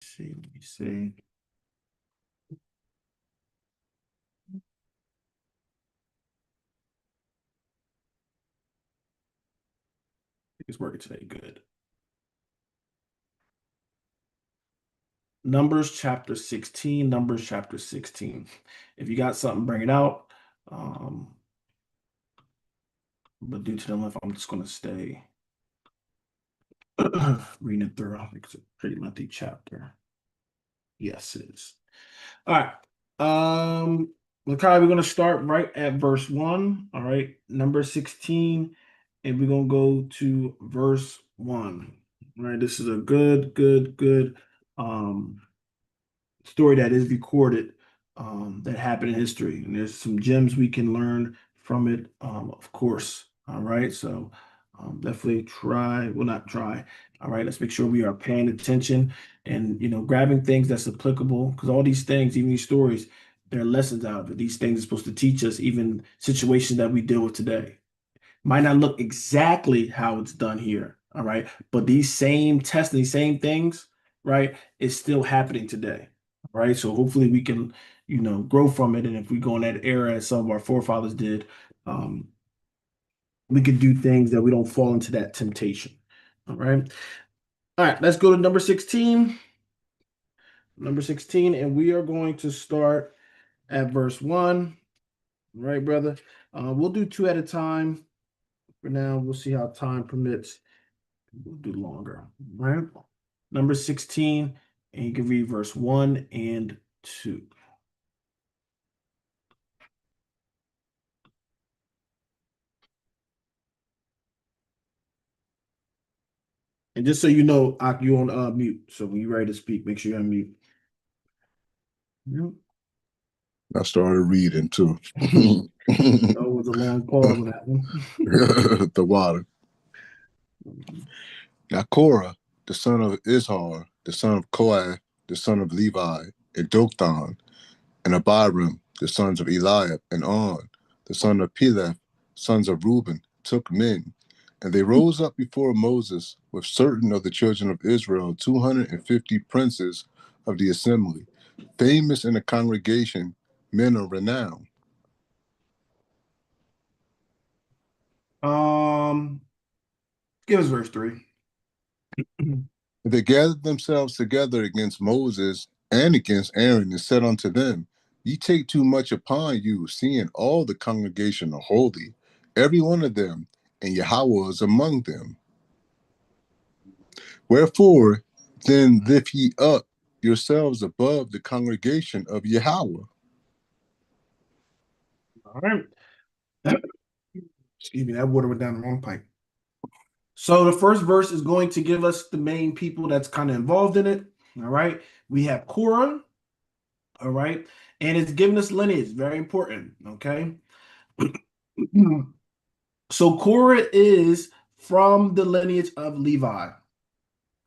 Let me see. It's working today. Good. Numbers chapter 16. Numbers chapter 16. If you got something, bring it out. But due to the length, I'm just going to stay reading it through. I think it's a pretty lengthy chapter. Yes, it is. All right. Makai, we're going to start right at verse 1. All right. Number 16. And we're going to go to verse 1. All right. This is a good story that is recorded that happened in history. And there's some gems we can learn from it, of course. All right. So definitely try, well, not try. All right. Let's make sure we are paying attention and, grabbing things that's applicable because all these things, even these stories, there are lessons out of it. These things are supposed to teach us even situations that we deal with today. Might not look exactly how it's done here. All right. But these same tests, these same things, right, is still happening today. Right. So hopefully we can, grow from it. And if we go in that era as some of our forefathers did, um, we could do things that we don't fall into that temptation. All right. All right. Let's go to number 16. Number 16. And we are going to start at verse 1. All right, brother. We'll do two at a time. For now, we'll see how time permits. We'll do longer. All right. Number 16. And you can read verse 1 and 2. And just so you know, you're on mute. So when you're ready to speak, make sure you're on mute. Yep. I started reading too. That was a long pause on that one. The water. Now Korah, the son of Izhar, the son of Kohath, the son of Levi, and Doktan, and Abiram, the sons of Eliab, and On, the son of Peleth, sons of Reuben, took men, and they rose up before Moses with certain of the children of Israel, 250 princes of the assembly, famous in the congregation, men of renown. Give us verse 3. They gathered themselves together against Moses and against Aaron and said unto them, Ye take too much upon you, seeing all the congregation are holy, every one of them, and Yahweh is among them. Wherefore, then lift ye up yourselves above the congregation of Yahweh. All right. Excuse me, that water went down the wrong pipe. So the first verse is going to give us the main people that's kind of involved in it. All right. We have Korah. All right. And it's giving us lineage. Very important. Okay. So Korah is from the lineage of Levi.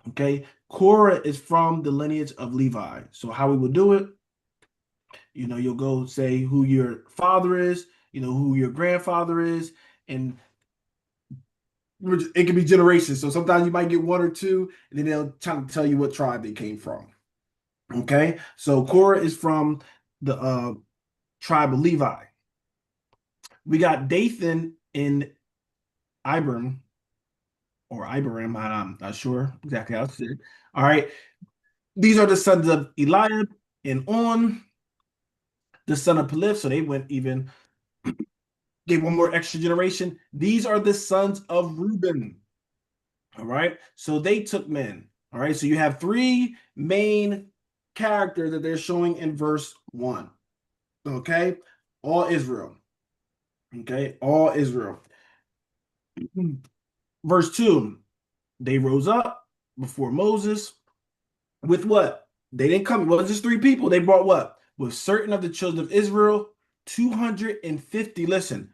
Okay. Korah is from the lineage of Levi. So how we will do it, you'll go say who your father is, who your grandfather is, and it can be generations. So sometimes you might get one or two, and then they'll try to tell you what tribe they came from. Okay. So Korah is from the tribe of Levi. We got Dathan in Iberam or Iberam. I'm not sure exactly how to say it. All right. These are the sons of Eliab and On, the son of Pelith. So they went even, gave one more extra generation. These are the sons of Reuben. All right. So they took men. All right. So you have three main characters that they're showing in verse 1. Okay. All Israel. Okay. All Israel. Verse 2. They rose up before Moses with what? They didn't come. It wasn't just three people. They brought what? With certain of the children of Israel, 250, listen,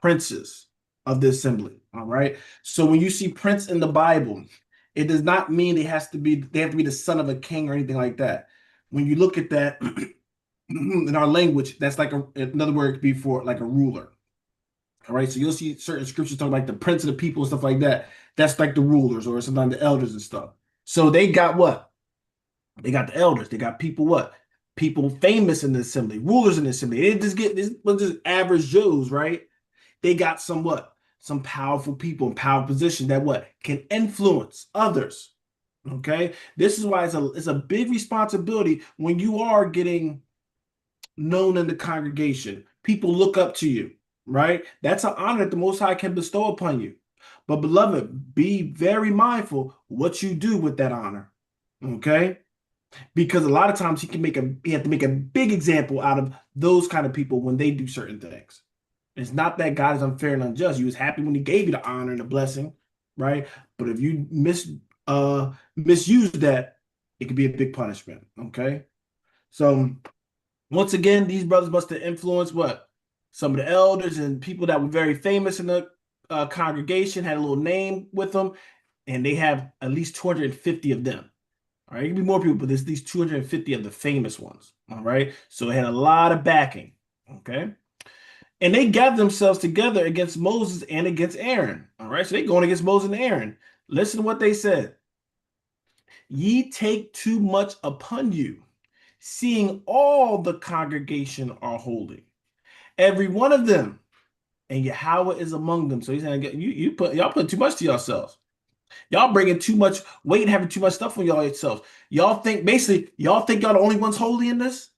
princes of the assembly. All right. So when you see prince in the Bible, it does not mean they have to be the son of a king or anything like that. When you look at that in our language, that's like another word could be for like a ruler. All right. So you'll see certain scriptures talking like the prince of the people and stuff like that. That's like the rulers or sometimes the elders and stuff. So they got what? They got the elders. They got people what? People famous in the assembly, rulers in the assembly. They didn't just get this was just average Joes, right? They got some what? Some powerful people in power positions that what can influence others. Okay. This is why it's a big responsibility when you are getting known in the congregation. People look up to you, right? That's an honor that the Most High can bestow upon you. But beloved, be very mindful what you do with that honor. Okay, because a lot of times he have to make a big example out of those kind of people when they do certain things. It's not that God is unfair and unjust. He was happy when he gave you the honor and the blessing, right? But if you misuse that, it could be a big punishment. Okay. So once again, these brothers must have influenced what? Some of the elders and people that were very famous in the congregation, had a little name with them, and they have at least 250 of them. All right, it can be more people, but there's these 250 of the famous ones. All right, so it had a lot of backing. Okay, and they gathered themselves together against Moses and against Aaron. All right, so they going against Moses and Aaron. Listen to what they said. Ye take too much upon you, seeing all the congregation are holy, every one of them, and Yahweh is among them. So he's saying, y'all put too much to yourselves. Y'all bringing too much weight and having too much stuff on y'all yourselves. Y'all think y'all the only ones holy in this?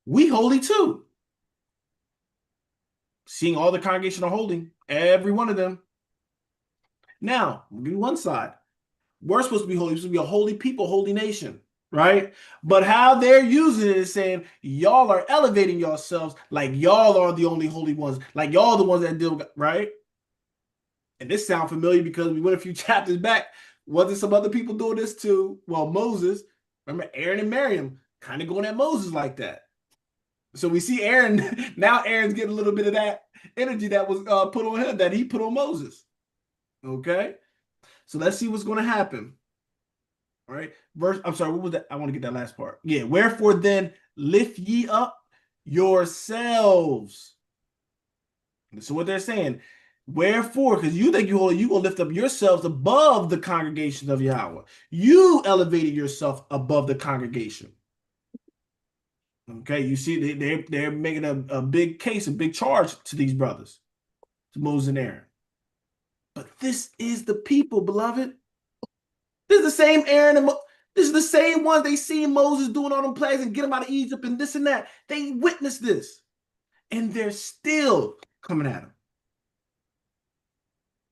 We holy too. Seeing all the congregation are holy, every one of them. Now, we'll give you one side. We're supposed to be holy. We're supposed to be a holy people, holy nation, right? But how they're using it is saying y'all are elevating yourselves like y'all are the only holy ones, like y'all the ones that deal, right? And this sounds familiar because we went a few chapters back. Wasn't some other people doing this too? Well, Moses, remember Aaron and Miriam kind of going at Moses like that. So we see Aaron, now Aaron's getting a little bit of that energy that was put on him, that he put on Moses. Okay? So let's see what's going to happen. All right. I'm sorry, what was that? I want to get that last part. Yeah. Wherefore then lift ye up yourselves. So what they're saying, wherefore, because you think you gonna lift up yourselves above the congregation of Yahweh. You elevated yourself above the congregation. Okay, you see, they're making a big case, a big charge to these brothers, to Moses and Aaron. But this is the people, beloved. This is the same Aaron and this is the same ones they seen Moses doing all them plagues and get them out of Egypt and this and that. They witnessed this, and they're still coming at him.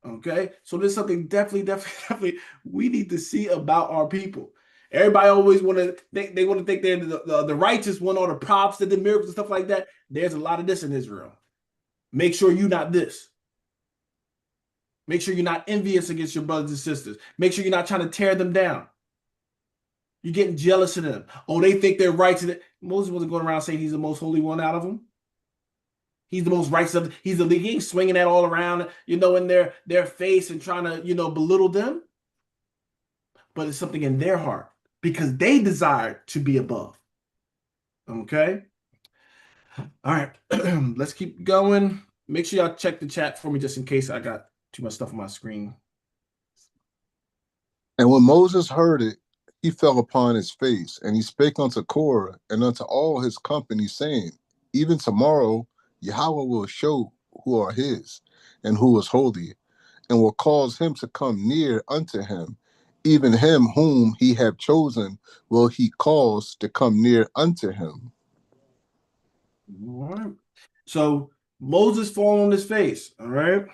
Okay, so there's something definitely we need to see about our people. Everybody always want to they want to think they're the righteous one, all the props that the miracles and stuff like that. There's a lot of this in Israel. Make sure you're not this. Make sure you're not envious against your brothers and sisters. Make sure you're not trying to tear them down. You're getting jealous of them. Oh, they think they're righteous. Moses wasn't going around saying he's the most holy one out of them. He's the most righteous of. He's the lead. He ain't swinging that all around, in their face and trying to, belittle them. But it's something in their heart because they desire to be above. Okay. All right. Let's keep going. Make sure y'all check the chat for me just in case I got too much stuff on my screen. And when Moses heard it, he fell upon his face, and he spake unto Korah and unto all his company, saying, Even tomorrow Yahweh will show who are his, and who is holy, and will cause him to come near unto him. Even him whom he have chosen will he cause to come near unto him. All right. So Moses falling on his face. All right.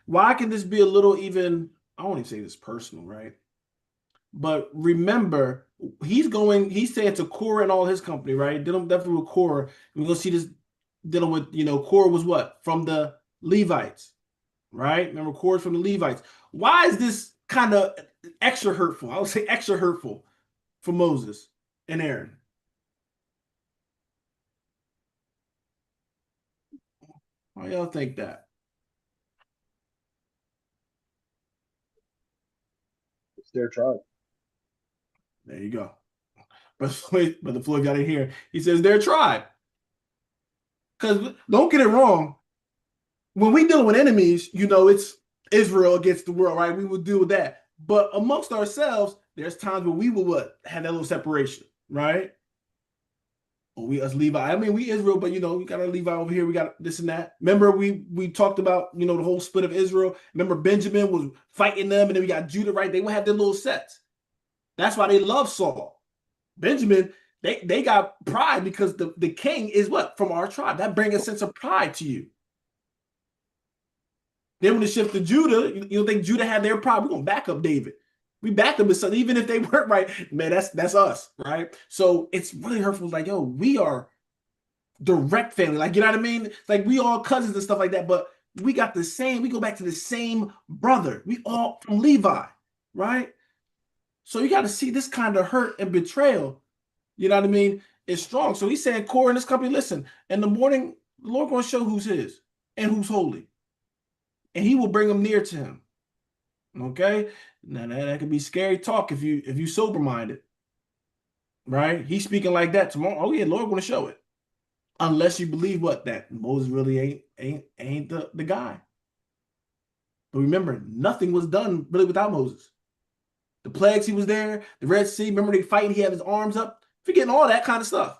Why can this be a little even? I won't even say this personal, right? But remember, he's saying to Korah and all his company, right? Definitely with Korah. We're gonna see this dealing with, Korah was what? From the Levites, right? Remember, Korah's from the Levites. Why is this kind of extra hurtful? I would say extra hurtful for Moses and Aaron. Why y'all think that? It's their tribe. There you go. But the Floyd got in here. He says they're a tribe. Because don't get it wrong. When we deal with enemies, it's Israel against the world, right? We will deal with that. But amongst ourselves, there's times where we will what have that little separation, right? Or we us Levi. I mean, we Israel, but we got a Levi over here. We got this and that. Remember, we talked about the whole split of Israel. Remember, Benjamin was fighting them, and then we got Judah. Right? They would have their little sets. That's why they love Saul. Benjamin, they got pride because the king is what from our tribe. That brings a sense of pride to you. Then when it shifts to Judah, you don't think Judah had their pride? We're gonna back up David. We back them with something, even if they weren't right. Man, that's us, right? So it's really hurtful. It's like, yo, we are direct family. Like, you know what I mean? Like, we all cousins and stuff like that, but we got the same, we go back to the same brother. We all from Levi, right? So you got to see this kind of hurt and betrayal, you know what I mean? It's strong. So he's saying, Korah and this company, listen, in the morning, the Lord going to show who's his and who's holy. And he will bring them near to him. Okay? Now that could be scary talk if you sober-minded. Right? He's speaking like that tomorrow. Oh yeah, Lord going to show it. Unless you believe what? That Moses really ain't the guy. But remember, nothing was done really without Moses. The plagues, he was there. The Red Sea, remember they fighting, he had his arms up. Forgetting all that kind of stuff.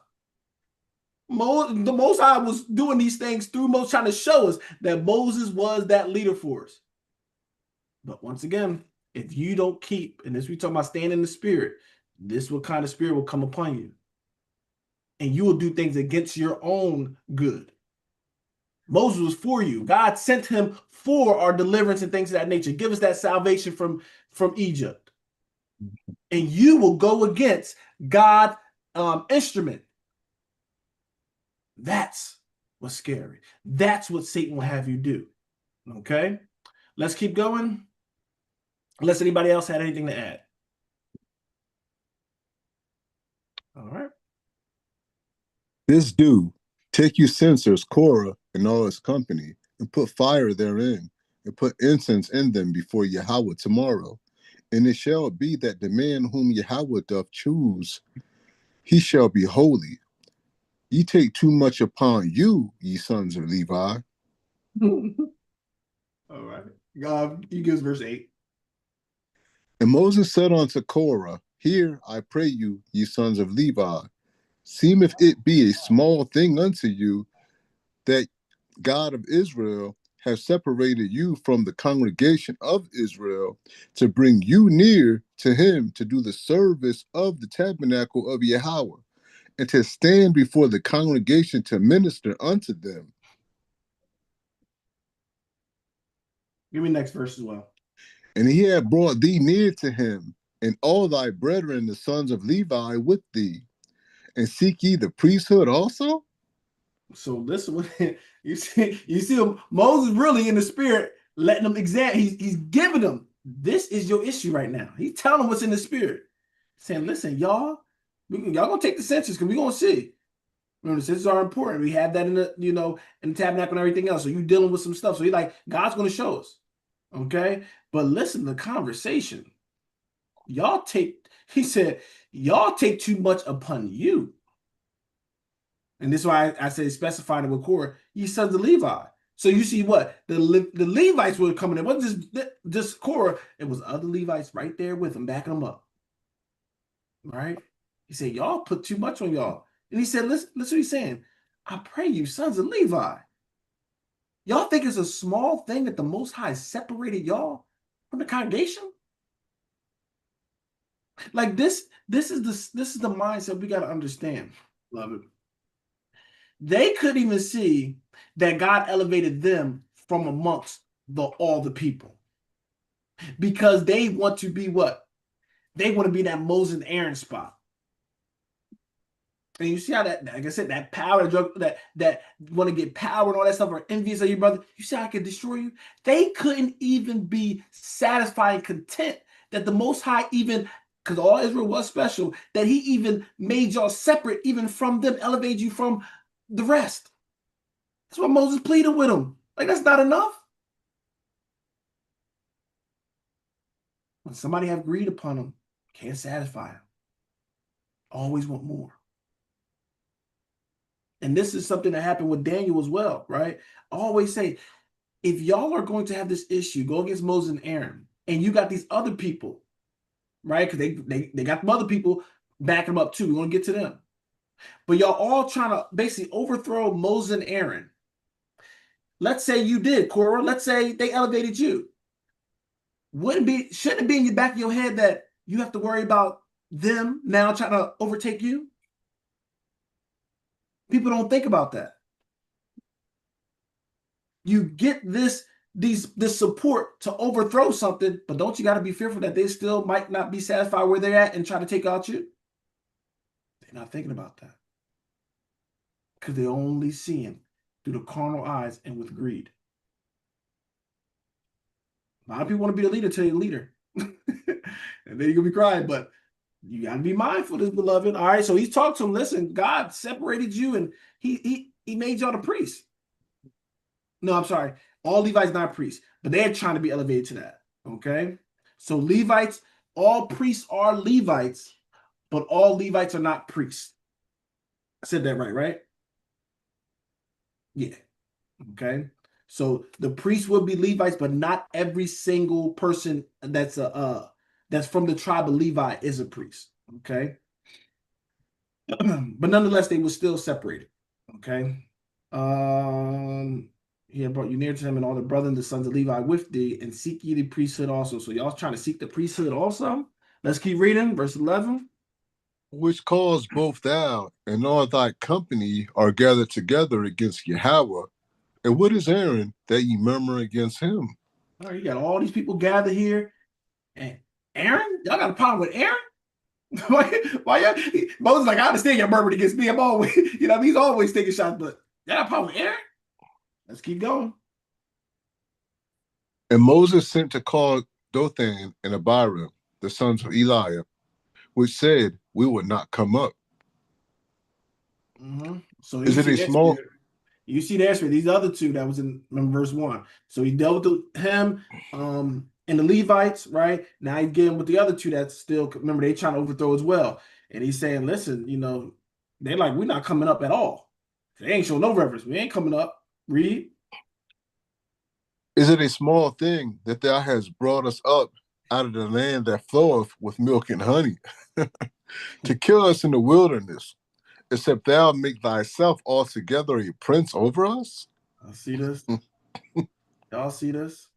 The Most High was doing these things through Moses, trying to show us that Moses was that leader for us. But once again, if you don't keep, and this we talking about staying in the spirit, this what kind of spirit will come upon you. And you will do things against your own good. Moses was for you. God sent him for our deliverance and things of that nature. Give us that salvation from Egypt. And you will go against God's instrument. That's what's scary. That's what Satan will have you do. Okay? Let's keep going. Unless anybody else had anything to add. All right. This do, take you censers, Korah, and all his company, and put fire therein, and put incense in them before Yahweh tomorrow. And it shall be that the man whom Yahweh doth choose, he shall be holy. Ye take too much upon you, ye sons of Levi. All right. God, he gives verse 8. And Moses said unto Korah, Hear, I pray you, ye sons of Levi, seemeth it be a small thing unto you that God of Israel have separated you from the congregation of Israel to bring you near to him to do the service of the tabernacle of Yahweh and to stand before the congregation to minister unto them. Give me next verse as well. And he had brought thee near to him and all thy brethren, the sons of Levi, with thee. And seek ye the priesthood also? So listen, you see Moses really in the spirit letting them examine. He's giving them, this is your issue right now. He's telling them what's in the spirit. Saying, listen, y'all gonna take the census because we're gonna see. Remember, the census are important. We have that in the, in the tabernacle and everything else. So you're dealing with some stuff. So he's like, God's gonna show us. Okay. But listen, the conversation. He said, y'all take too much upon you. And this is why I say specified it with Korah, ye sons of Levi. So you see what? The Levites were coming in. It wasn't just Korah. It was other Levites right there with him, backing them up. Right? He said, y'all put too much on y'all. And he said, listen what he's saying. I pray you, sons of Levi. Y'all think it's a small thing that the Most High separated y'all from the congregation? Like this is the mindset we got to understand, beloved. They couldn't even see that God elevated them from amongst all the people because they want to be what? They want to be that Moses and Aaron spot. And you see how that, like I said, that power, that want to get power and all that stuff, are envious of your brother. You see how I can destroy you? They couldn't even be satisfied and content that the Most High even, because all Israel was special, that he even made y'all separate even from them, elevated you from the rest. That's what Moses pleaded with him. Like, that's not enough. When somebody have greed upon them, can't satisfy them. Always want more. And this is something that happened with Daniel as well, right? I always say, if y'all are going to have this issue, go against Moses and Aaron, and you got these other people right? Because they got some other people backing them up too. We're gonna get to them. But y'all all trying to basically overthrow Moses and Aaron. Let's say you did, Korah. Let's say they elevated you. Shouldn't it be in the back of your head that you have to worry about them now trying to overtake you? People don't think about that. You get this support to overthrow something, but don't you got to be fearful that they still might not be satisfied where they're at and try to take out you? They're not thinking about that because they're only seeing through the carnal eyes and with greed. A lot of people want to be a leader till you're a leader. And then you're going to be crying, but you got to be mindful of this, beloved. All right, so he's talked to him. Listen, God separated you and he made y'all the priests. No, I'm sorry. All Levites not priests, but they're trying to be elevated to that. Okay? So Levites, all priests are Levites, but all Levites are not priests. I said that right? Yeah. Okay. So the priests will be Levites, but not every single person that's from the tribe of Levi is a priest. Okay. But nonetheless, they were still separated. Okay. He brought you near to him and all the brethren, the sons of Levi with thee, and seek ye the priesthood also. So y'all trying to seek the priesthood also? Let's keep reading, verse 11. Which cause both thou and all thy company are gathered together against Yahweh. And what is Aaron that ye murmur against him? All right, you got all these people gathered here. And Aaron? Y'all got a problem with Aaron? why y'all? Moses like, I understand you're murmuring against me. I'm always, he's always taking shots, but y'all got a problem with Aaron? Let's keep going. And Moses sent to call Dothan and Abiram, the sons of Eliab, which said, we would not come up. So is it a small? You see the answer. These other two that was in verse 1. So he dealt with him and the Levites, right? Now he's getting with the other two that still, remember, they trying to overthrow as well. And he's saying, listen, they're like, we're not coming up at all. They ain't showing no reverence. We ain't coming up. Read. Is it a small thing that thou hast brought us up out of the land that floweth with milk and honey to kill us in the wilderness, except thou make thyself altogether a prince over us? I see this. Y'all see this?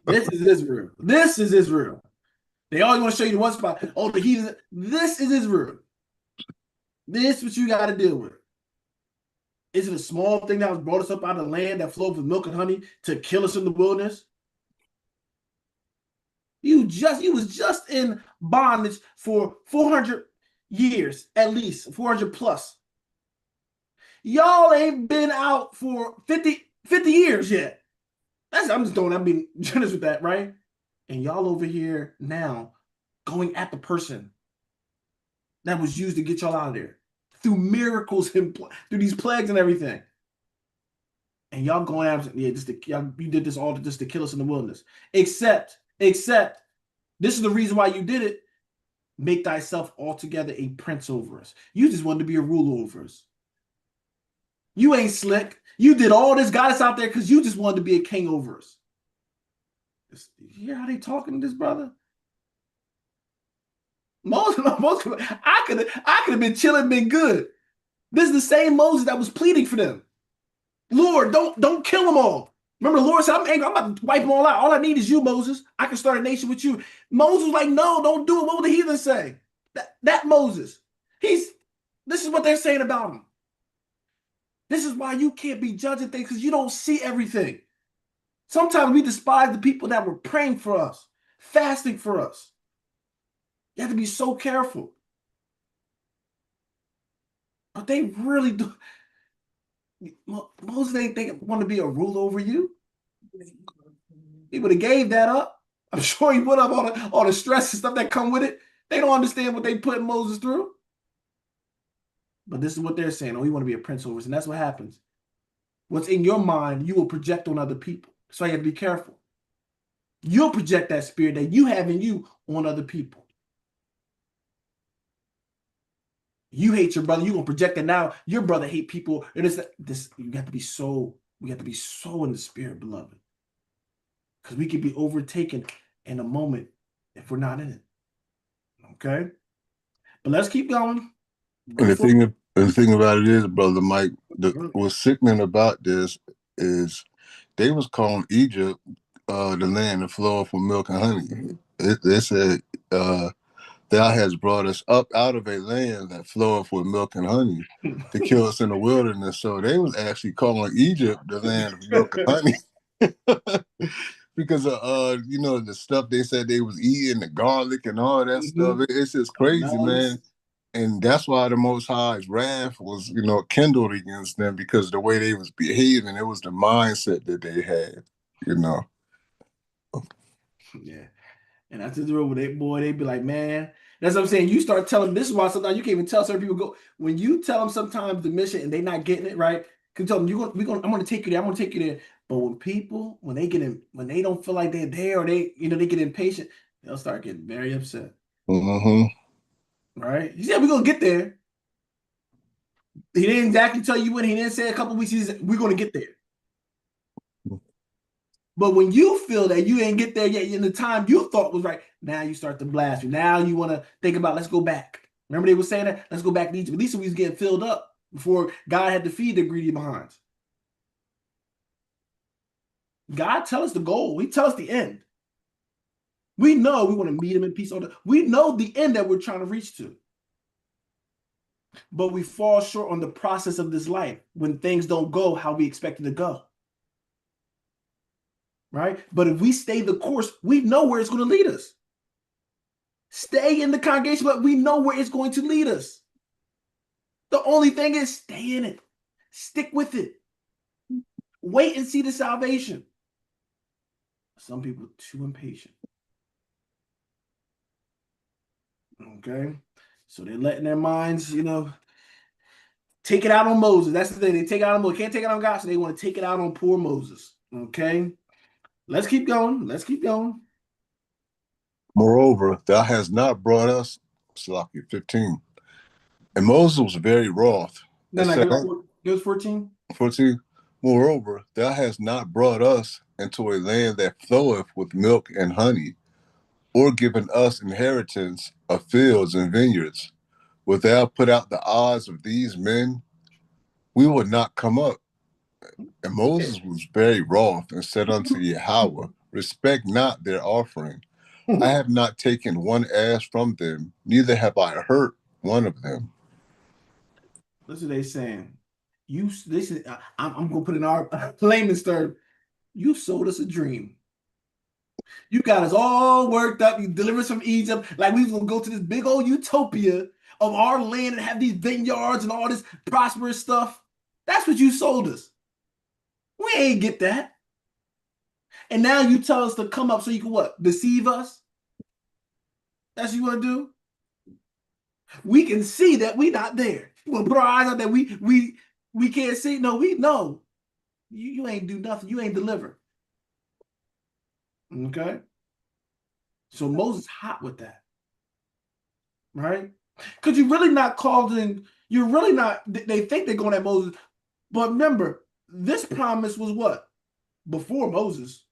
This is Israel. This is Israel. They always want to show you the one spot. Oh, the heathen. This is Israel. This is what you got to deal with. Is it a small thing that was brought us up out of the land that flowed with milk and honey to kill us in the wilderness? You was just in bondage for 400 years, at least 400 plus. Y'all ain't been out for 50 years yet. I'm being generous with that, right? And y'all over here now going at the person that was used to get y'all out of there through miracles and through these plagues and everything. And y'all going after, you did this all just to kill us in the wilderness. Except, this is the reason why you did it. Make thyself altogether a prince over us. You just wanted to be a ruler over us. You ain't slick. You did all this, got us out there because you just wanted to be a king over us. You hear how they talking to this brother? Most I could have been chilling, been good. This is the same Moses that was pleading for them. Lord, don't kill them all. Remember, the Lord said, I'm angry. I'm about to wipe them all out. All I need is you, Moses. I can start a nation with you. Moses was like, no, don't do it. What would the heathen say? That Moses. This is what they're saying about him. This is why you can't be judging things because you don't see everything. Sometimes we despise the people that were praying for us, fasting for us. You have to be so careful. But they really do. Moses ain't want to be a ruler over you. He would have gave that up. I'm sure he would have all the stress and stuff that come with it. They don't understand what they put Moses through. But this is what they're saying. Oh, you want to be a prince over us. And that's what happens. What's in your mind, you will project on other people. So you have to be careful. You'll project that spirit that you have in you on other people. You hate your brother. You're going to project it now. Your brother hate people. And we have to be so in the spirit, beloved. Because we could be overtaken in a moment if we're not in it. Okay? But let's keep going. And the thing about it is, brother Mike, what's sickening about this is they was calling Egypt the land that flowed for milk and honey. They said, "Thou has brought us up out of a land that floweth with milk and honey to kill us in the wilderness." So they was actually calling Egypt the land of milk and honey because of the stuff they said they was eating, the garlic and all that stuff. It's just crazy, man. And that's why the Most High's wrath was, kindled against them, because the way they was behaving, it was the mindset that they had, Yeah. And that's the real they be like, man, that's what I'm saying. You start telling this is why sometimes you can't even tell certain people go when you tell them sometimes the mission and they not getting it right. Can tell them I'm gonna take you there, I'm gonna take you there. But when they get in, when they don't feel like they're there or they get impatient, they'll start getting very upset. Mm-hmm. Right? He said we're gonna get there. He didn't exactly tell you when. He didn't say a couple weeks. He said we're gonna get there. But when you feel that you ain't get there yet in the time you thought was right, now you start to blaspheme. Now you want to think about, let's go back. Remember they were saying that? Let's go back to Egypt. At least we was getting filled up before God had to feed the greedy behinds. God tell us the goal. He tell us the end. We know we want to meet him in peace. We know the end that we're trying to reach to. But we fall short on the process of this life when things don't go how we expect it to go. Right? But if we stay the course, we know where it's going to lead us. Stay in the congregation, but we know where it's going to lead us. The only thing is stay in it. Stick with it. Wait and see the salvation. Some people are too impatient. Okay? So they're letting their minds, take it out on Moses. That's the thing. They take it out on Moses. Can't take it on God, so they want to take it out on poor Moses. Okay? Let's keep going. Let's keep going. Moreover, thou hast not brought us, Salaki 15. And Moses was very wroth. Give us 14. 14. Moreover, thou hast not brought us into a land that floweth with milk and honey, or given us inheritance of fields and vineyards. Wilt thou put out the eyes of these men? We would not come up. And Moses was very wroth and said unto Yahweh, respect not their offering. I have not taken one ass from them, neither have I hurt one of them. Listen, they saying, I'm gonna put in our layman's term. You sold us a dream. You got us all worked up. You delivered us from Egypt, like we was gonna go to this big old utopia of our land and have these vineyards and all this prosperous stuff. That's what you sold us. We ain't get that. And now you tell us to come up so you can what? Deceive us? That's what you want to do? We can see that we not there. We'll put our eyes out that we can't see. No, we know. You ain't do nothing. You ain't deliver. Okay? So Moses hot with that. Right? Because you're really not you're really not, they think they're going at Moses. But remember, this promise was what? Before Moses.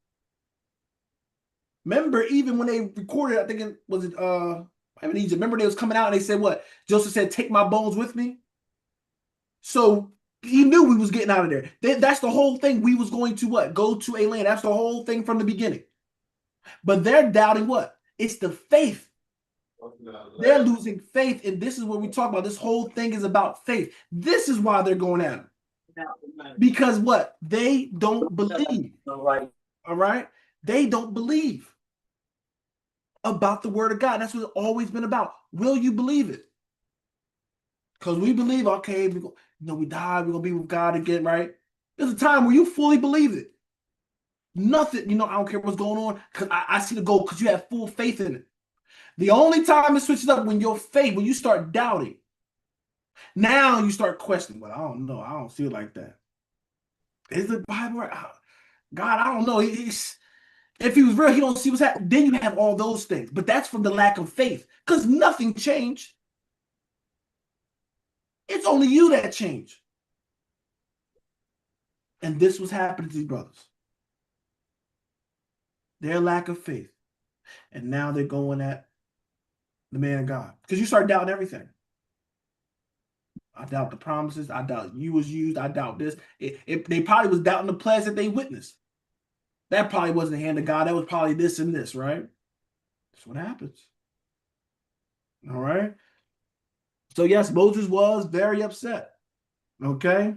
Remember, even when they recorded, I think it was in Egypt. Remember, they was coming out and they said what? Joseph said, "Take my bones with me." So he knew we was getting out of there. That's the whole thing. We was going to what? Go to a land. That's the whole thing from the beginning. But they're doubting what? It's the faith. They're losing faith, and this is what we talk about. This whole thing is about faith. This is why they're going at him. Because what? They don't believe. All right? They don't believe about the word of God. That's what it's always been about. Will you believe it? Because we believe, okay, we die, we're gonna be with God again, right? There's a time where you fully believe it. Nothing, I don't care what's going on, because I see the goal, because you have full faith in it. The only time it switches up when when you start doubting. Now you start questioning, well, I don't know, I don't feel like that. Is the Bible right? God, I don't know. If he was real, he don't see what's happening. Then you have all those things. But that's from the lack of faith, because nothing changed. It's only you that changed. And this was happening to these brothers. Their lack of faith. And now they're going at the man of God. Because you start doubting everything. I doubt the promises. I doubt you was used. I doubt this. They probably was doubting the plagues that they witnessed. That probably wasn't the hand of God. That was probably this and this, right? That's what happens. All right. So yes, Moses was very upset. Okay.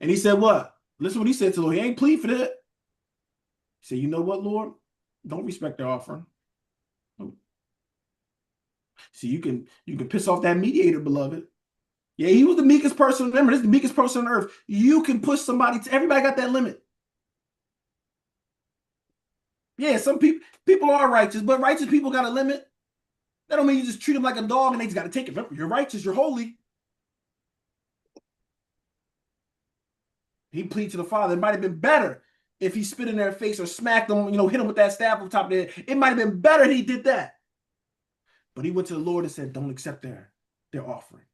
And he said, what? Listen what he said to the Lord. He ain't plead for that. He said, you know what, Lord? Don't respect their offering. See, you can piss off that mediator, beloved. Yeah, he was the meekest person. Remember, this is the meekest person on earth. You can push somebody to everybody got that limit. Yeah, some people are righteous, but righteous people got a limit. That don't mean you just treat them like a dog and they just got to take it. Remember, you're righteous, you're holy. He pleaded to the Father. It might have been better if he spit in their face or smacked them, hit them with that staff on top of their head. It might have been better if he did that. But he went to the Lord and said, don't accept their offering.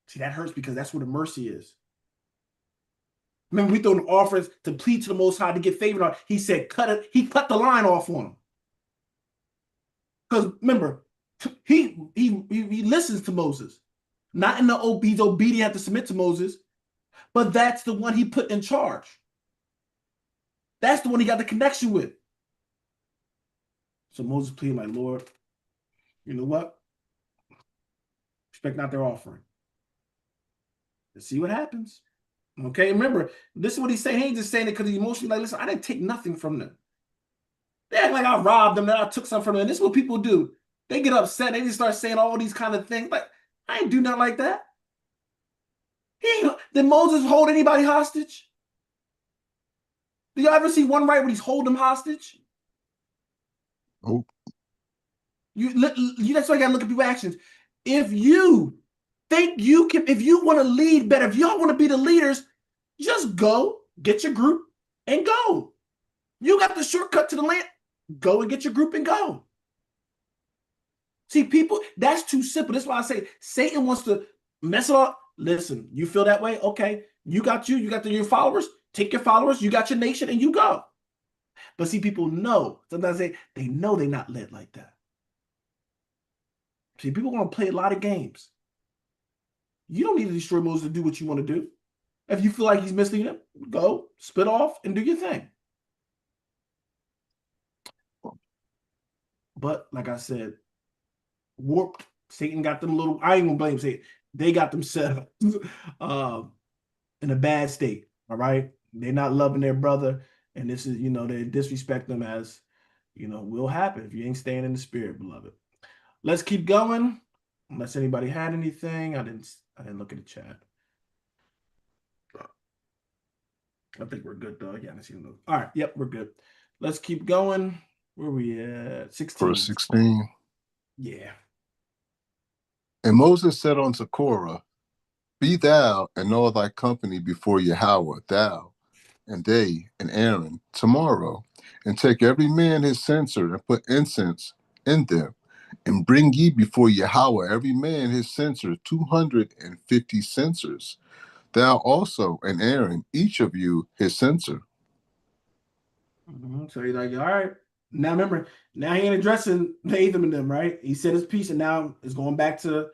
See, that hurts because that's where the mercy is. Remember, we throw the offerings to plead to the Most High to get favor on. He said, cut it. He cut the line off on them. Because remember, he listens to Moses. Not in the he's obedient to submit to Moses, but that's the one he put in charge. That's the one he got the connection with. So Moses pleaded, my Lord, you know what? Respect not their offering. Let's see what happens. Okay, remember, this is what he's saying. He ain't just saying it because he's emotionally like, listen, I didn't take nothing from them. They act like I robbed them, that I took something from them. And this is what people do. They get upset. They just start saying all these kind of things. Like, I ain't do nothing like that. Did Moses hold anybody hostage? Do y'all ever see one right when he's holding them hostage? Oh. That's why you gotta look at people's actions. If you think you can, if you want to lead better, if y'all want to be the leaders, just go get your group and go. You got the shortcut to the land. Go and get your group and go. See, people, that's too simple. That's why I say Satan wants to mess it up. Listen, you feel that way? Okay. You got your followers. Take your followers. You got your nation and you go. But see, people know. Sometimes they know they're not led like that. See, people want to play a lot of games. You don't need to destroy Moses to do what you want to do. If you feel like he's misleading them, go, split off, and do your thing. But like I said, warped. Satan got them little, I ain't gonna blame Satan. They got themselves in a bad state. All right. They're not loving their brother. And this is, they disrespect them as, will happen if you ain't staying in the spirit, beloved. Let's keep going. Unless anybody had anything. I didn't look at the chat. I think we're good though. Yeah, I see them. All right. Yep, we're good. Let's keep going. Where are we at? 16. Verse 16. Yeah. And Moses said unto Korah, be thou and all thy company before Yahweh, thou and they and Aaron, tomorrow, and take every man his censer and put incense in them, and bring ye before Yahweh every man his censer, 250 censers. Thou also and Aaron, each of you his censer. So he's like, all right. Now remember, now he ain't addressing Nathan and them, right? He said his piece, and now it's going back to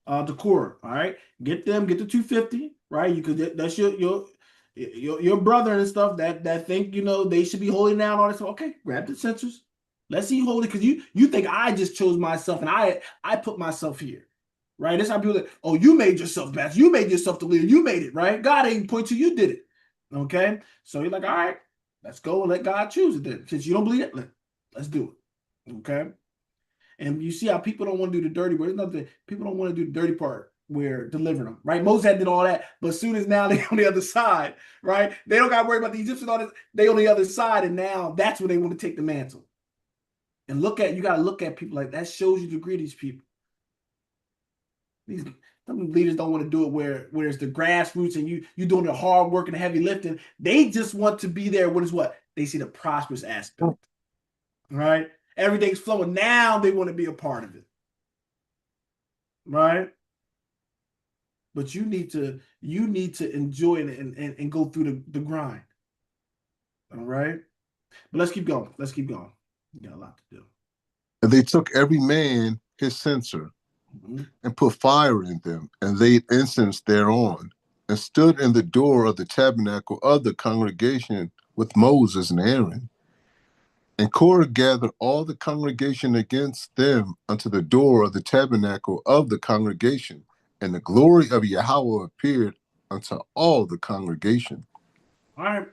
Korah. All right, get the 250, right? You could that's your brother and stuff that think they should be holding down all this. Okay, grab the censers. Let's see holy, because you think I just chose myself and I put myself here, right? That's how people that, oh, you made yourself best, you made yourself the leader, you made it, right? God ain't point to you, did it. Okay, so he's like, all right. Let's go and let God choose it then. Since you don't believe it, let's do it. Okay? And you see how people don't want to do the dirty work. People don't want to do the dirty part where delivering them, right? Moses did all that, but as soon as now they're on the other side, right? They don't got to worry about the Egyptians, all this. They on the other side, and now that's where they want to take the mantle. And you got to look at people like that. Shows you the degree of these people. Some leaders don't want to do it where it's the grassroots and you doing the hard work and the heavy lifting. They just want to be there. What they see the prosperous aspect, right? Everything's flowing. Now they want to be a part of it, right? But you need to enjoy it and go through the grind. All right. But let's keep going. You got a lot to do. And they took every man his censer and put fire in them and laid incense thereon and stood in the door of the tabernacle of the congregation with Moses and Aaron. And Korah gathered all the congregation against them unto the door of the tabernacle of the congregation, and the glory of Yahweh appeared unto all the congregation. All right.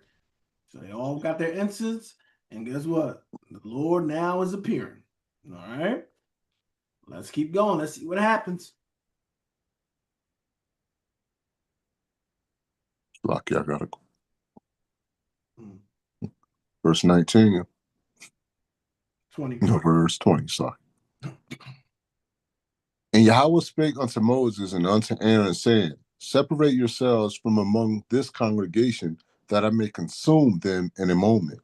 So they all got their incense, and guess what? The Lord now is appearing. All right. Let's keep going. Let's see what happens. Lucky I gotta go. Verse 19. 20. No, verse 20, sorry. And Yahweh spake unto Moses and unto Aaron, saying, Separate yourselves from among this congregation, that I may consume them in a moment.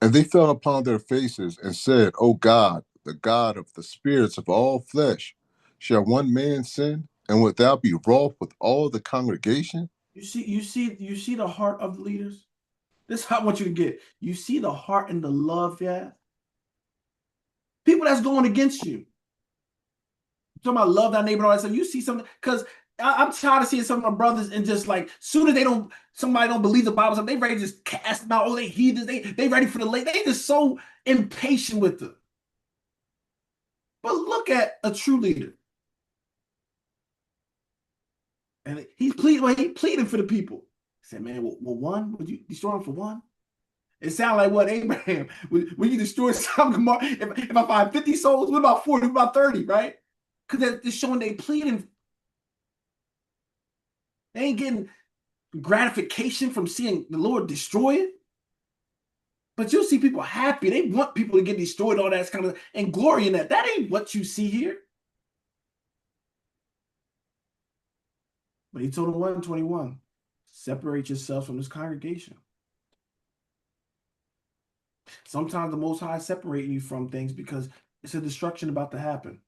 And they fell upon their faces and said, O God, the God of the spirits of all flesh, shall one man sin, and wilt thou be wroth with all the congregation? You see the heart of the leaders? This is how I want you to get. You see the heart and the love, yeah? People that's going against you. Talking about love thy neighbor and all that stuff. You see something, because I'm tired of seeing some of my brothers and just like soon as somebody don't believe the Bible, they ready to just cast them out. Oh, they heathens, they ready for the lake. They just so impatient with it. But look at a true leader. And he's pleading for the people. He said, man, well, one, would you destroy him for one? It sounds like what, Abraham, when you destroy Sodom and Gomorrah, if I find 50 souls, what about 40, what about 30, right? Because they're showing they pleading. They ain't getting gratification from seeing the Lord destroy it. But you'll see people happy. They want people to get destroyed, all that kind of, and glory in that. That ain't what you see here. But he told them 1:21, separate yourself from this congregation. Sometimes the Most High is separating you from things because it's a destruction about to happen.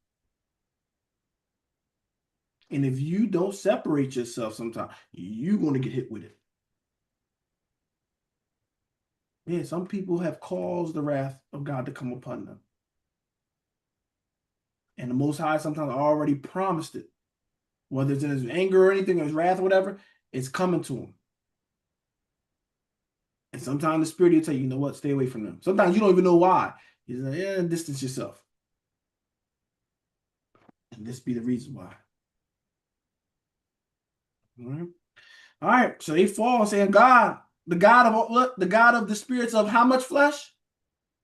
And if you don't separate yourself sometimes, you're going to get hit with it. Yeah, some people have caused the wrath of God to come upon them. And the Most High sometimes already promised it. Whether it's in his anger or anything, or his wrath or whatever, it's coming to him. And sometimes the Spirit will tell you, you know what, stay away from them. Sometimes you don't even know why. He's like, yeah, distance yourself. And this be the reason why. All right. So they fall saying, God, the God of the spirits of how much flesh?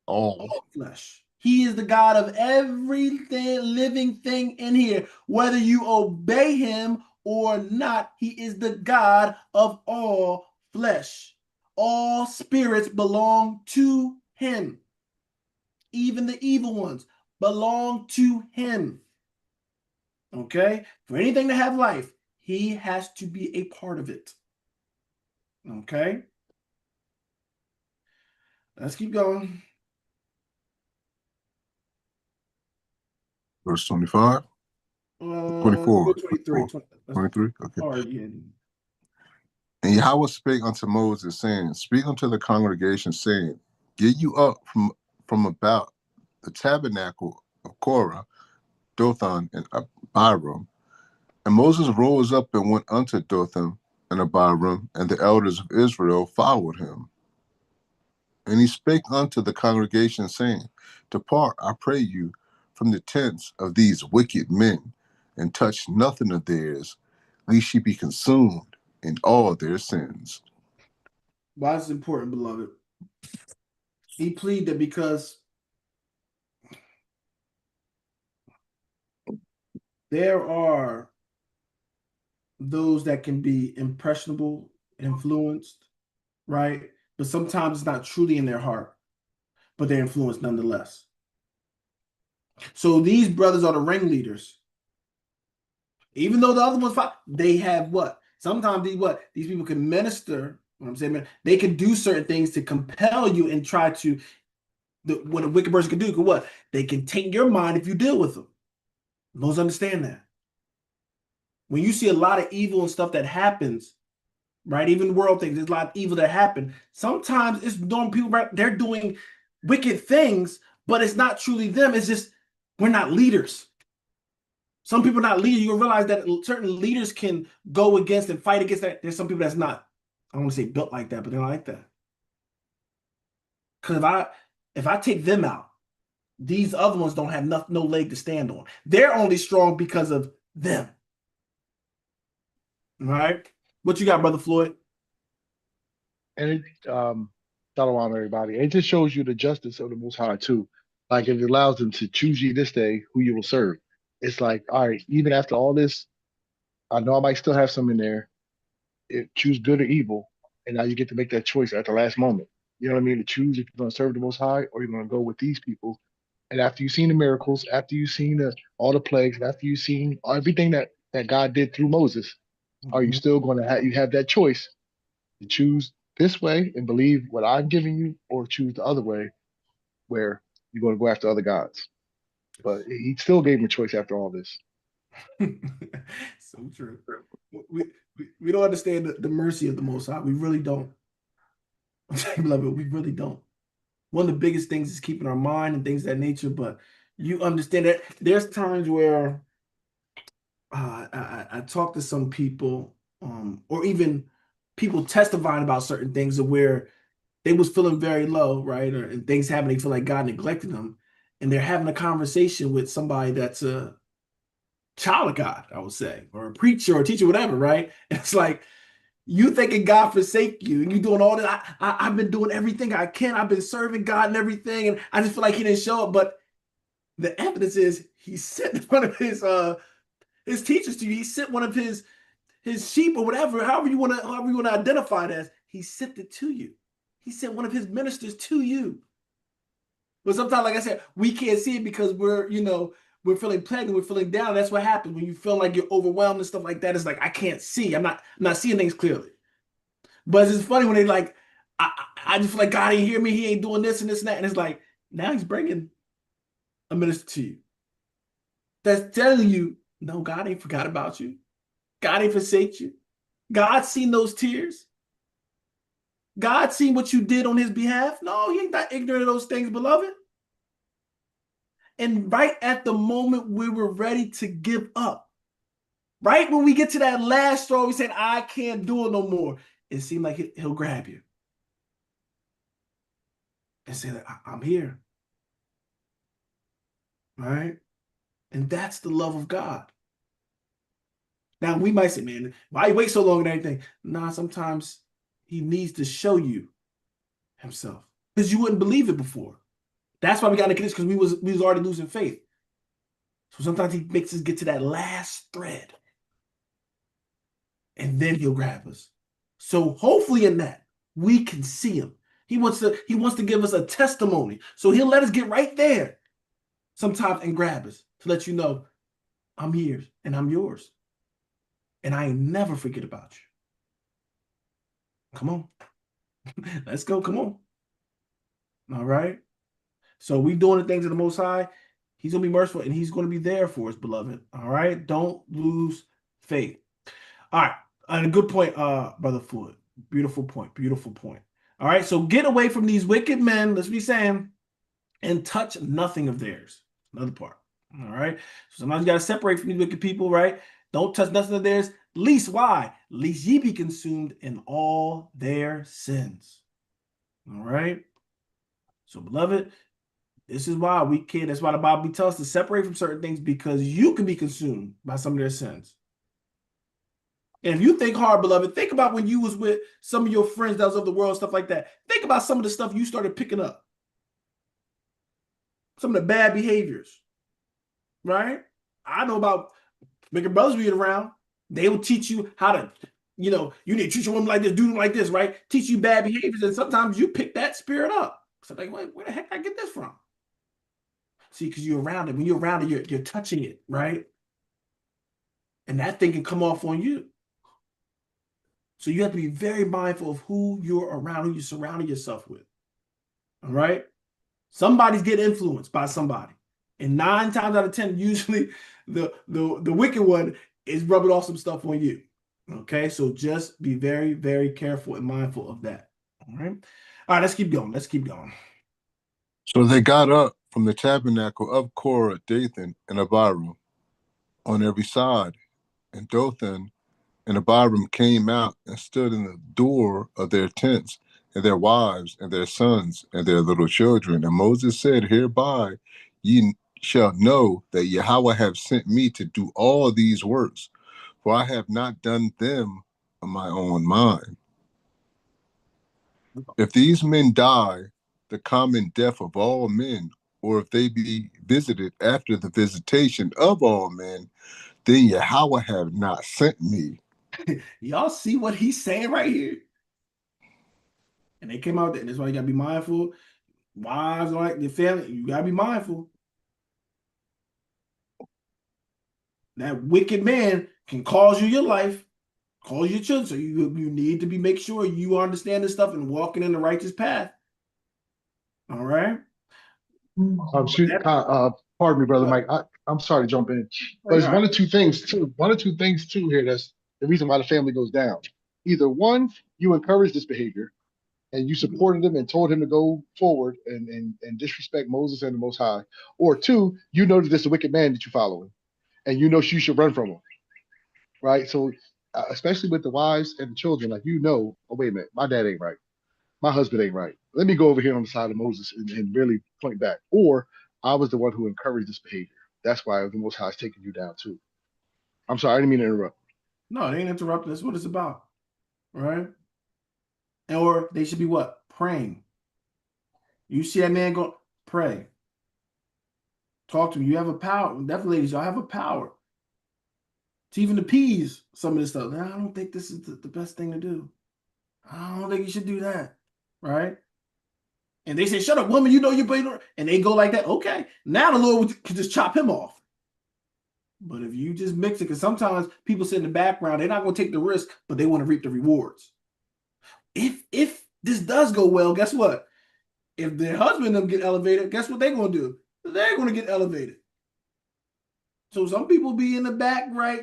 All flesh. He is the God of everything, living thing in here. Whether you obey him or not, he is the God of all flesh. All spirits belong to him. Even the evil ones belong to him. Okay? For anything to have life, he has to be a part of it. Okay? Let's keep going. Verse 25? 24. 23. 23? Okay. Or, yeah. And Yahweh spake unto Moses, saying, Speak unto the congregation, saying, Get you up from about the tabernacle of Korah, Dothan, and Abiram. And Moses rose up and went unto Dothan and Abiram, and the elders of Israel followed him. And he spake unto the congregation, saying, Depart, I pray you, from the tents of these wicked men, and touch nothing of theirs, lest ye be consumed in all their sins. Why is it important, beloved? He pleaded because there are those that can be impressionable, influenced, right? But sometimes it's not truly in their heart, but they're influenced nonetheless. So these brothers are the ringleaders. Even though the other ones fight, they have what? Sometimes these people can minister. What I'm saying, man, they can do certain things to compel you and try to. What a wicked person can do, what? They can take your mind if you deal with them. Most understand that. When you see a lot of evil and stuff that happens, right? Even world things, there's a lot of evil that happen. Sometimes it's doing people, right? They're doing wicked things, but it's not truly them. It's just we're not leaders. Some people are not leaders. You'll realize that certain leaders can go against and fight against that. There's some people that's not, I don't want to say built like that, but they're not like that. Because if I take them out, these other ones don't have no leg to stand on. They're only strong because of them. All right? What you got, Brother Floyd? And it, shalom, everybody. It just shows you the justice of the Most High too. Like it allows them to choose you this day who you will serve. It's like, all right, even after all this, I know I might still have some in there. Choose good or evil, and now you get to make that choice at the last moment. You know what I mean? To choose if you're going to serve the Most High or you're going to go with these people. And after you've seen the miracles, after you've seen all the plagues, and after you've seen everything that God did through Moses, are you still going to have that choice to choose this way and believe what I'm giving you, or choose the other way where you're going to go after other gods? But he still gave him a choice after all this. So true. We don't understand the mercy of the Most High. We really don't. Beloved, we really don't. One of the biggest things is keeping our mind and things of that nature, but you understand that there's times where I talk to some people, or even people testifying about certain things of where they was feeling very low, right? And things happen, they feel like God neglected them. And they're having a conversation with somebody that's a child of God, I would say, or a preacher or a teacher, whatever, right? And it's like, you thinking God forsake you, and you doing all that. I've been doing everything I can. I've been serving God and everything, and I just feel like he didn't show up. But the evidence is he sent one of his teachers to you. He sent one of his sheep or whatever, however you want to identify it as. He sent it to you. He sent one of his ministers to you. But sometimes, like I said, we can't see it because we're feeling plagued, we're feeling down. That's what happens when you feel like you're overwhelmed and stuff like that. It's like I can't see. I'm not seeing things clearly. But it's just funny when they like, I just feel like God ain't hear me. He ain't doing this and this and that. And it's like, now he's bringing a minister to you that's telling you, no, God ain't forgot about you. God ain't forsake you. God's seen those tears. God seen what you did on his behalf. No, he ain't not ignorant of those things, beloved. And right at the moment we were ready to give up, right when we get to that last straw, we said, I can't do it no more. It seemed like he'll grab you and say, I'm here. Right? And that's the love of God. Now, we might say, man, why you wait so long and everything? Nah, sometimes he needs to show you himself because you wouldn't believe it before. That's why we got to condition, because we was already losing faith. So sometimes he makes us get to that last thread, and then he'll grab us. So hopefully in that we can see him. He wants to give us a testimony. So he'll let us get right there sometimes and grab us to let you know, I'm here and I'm yours. And I ain't never forget about you. Come on. Let's go. Come on. All right. So we doing the things of the Most High. He's going to be merciful and he's going to be there for us, beloved. All right. Don't lose faith. All right. And a good point, Brother Floyd. Beautiful point. Beautiful point. All right. So get away from these wicked men, let's be saying, and touch nothing of theirs. Another part. All right. So sometimes you got to separate from these wicked people, right? Don't touch nothing of theirs. Least why? Least ye be consumed in all their sins. All right. So, beloved, this is why we can't. That's why the Bible tells us to separate from certain things, because you can be consumed by some of their sins. And if you think hard, beloved, think about when you was with some of your friends that was of the world, stuff like that. Think about some of the stuff you started picking up. Some of the bad behaviors, right? I know about making brothers being around. They will teach you how to, you need to treat your woman like this, do them like this, right? Teach you bad behaviors. And sometimes you pick that spirit up. So like, where the heck did I get this from? See, because you're around it. When you're around it, you're touching it, right? And that thing can come off on you. So you have to be very mindful of who you're around, who you're surrounding yourself with. All right? Somebody's getting influenced by somebody. And 9 times out of 10, usually the wicked one is rubbing off some stuff on you. Okay? So just be very, very careful and mindful of that. All right? All right, let's keep going. Let's keep going. So they got up from the tabernacle of Korah, Dathan, and Abiram on every side, and Dothan and Abiram came out and stood in the door of their tents, and their wives, and their sons, and their little children. And Moses said, Hereby ye shall know that Yahweh have sent me to do all these works, for I have not done them of my own mind. If these men die the common death of all men, or if they be visited after the visitation of all men, then Yahweh have not sent me. Y'all see what he's saying right here? And they came out there, and that's why you gotta be mindful. Wives, like the family, you gotta be mindful. That wicked man can cause you your life, cause your children. So you need to be make sure you understand this stuff and walking in the righteous path. All right. Pardon me, brother What? Mike. I'm sorry to jump in, Oh, but you're it's all right. one or two things too. One or two things too here. That's the reason why the family goes down. Either one, you encourage this behavior and you supported him and told him to go forward and disrespect Moses and the Most High, or two, you know that there's a wicked man that you're following, and you know you should run from him, right? So, especially with the wives and the children, like oh wait a minute, my dad ain't right, my husband ain't right. Let me go over here on the side of Moses and really point back. Or I was the one who encouraged this behavior. That's why the Most High is taking you down too. I'm sorry, I didn't mean to interrupt. No, they ain't interrupting. That's what it's about. All right. Or they should be what? Praying. You see that man go, pray. Talk to him. You have a power. Definitely, ladies, y'all have a power to even appease some of this stuff. Now, I don't think this is the best thing to do. I don't think you should do that. Right? And they say, shut up, woman, you know you're being, and they go like that. Okay. Now the Lord could just chop him off. But if you just mix it, because sometimes people sit in the background, they're not going to take the risk, but they want to reap the rewards. If this does go well, guess what? If their husband them get elevated, guess what they're going to do? They're going to get elevated. So some people be in the back, right?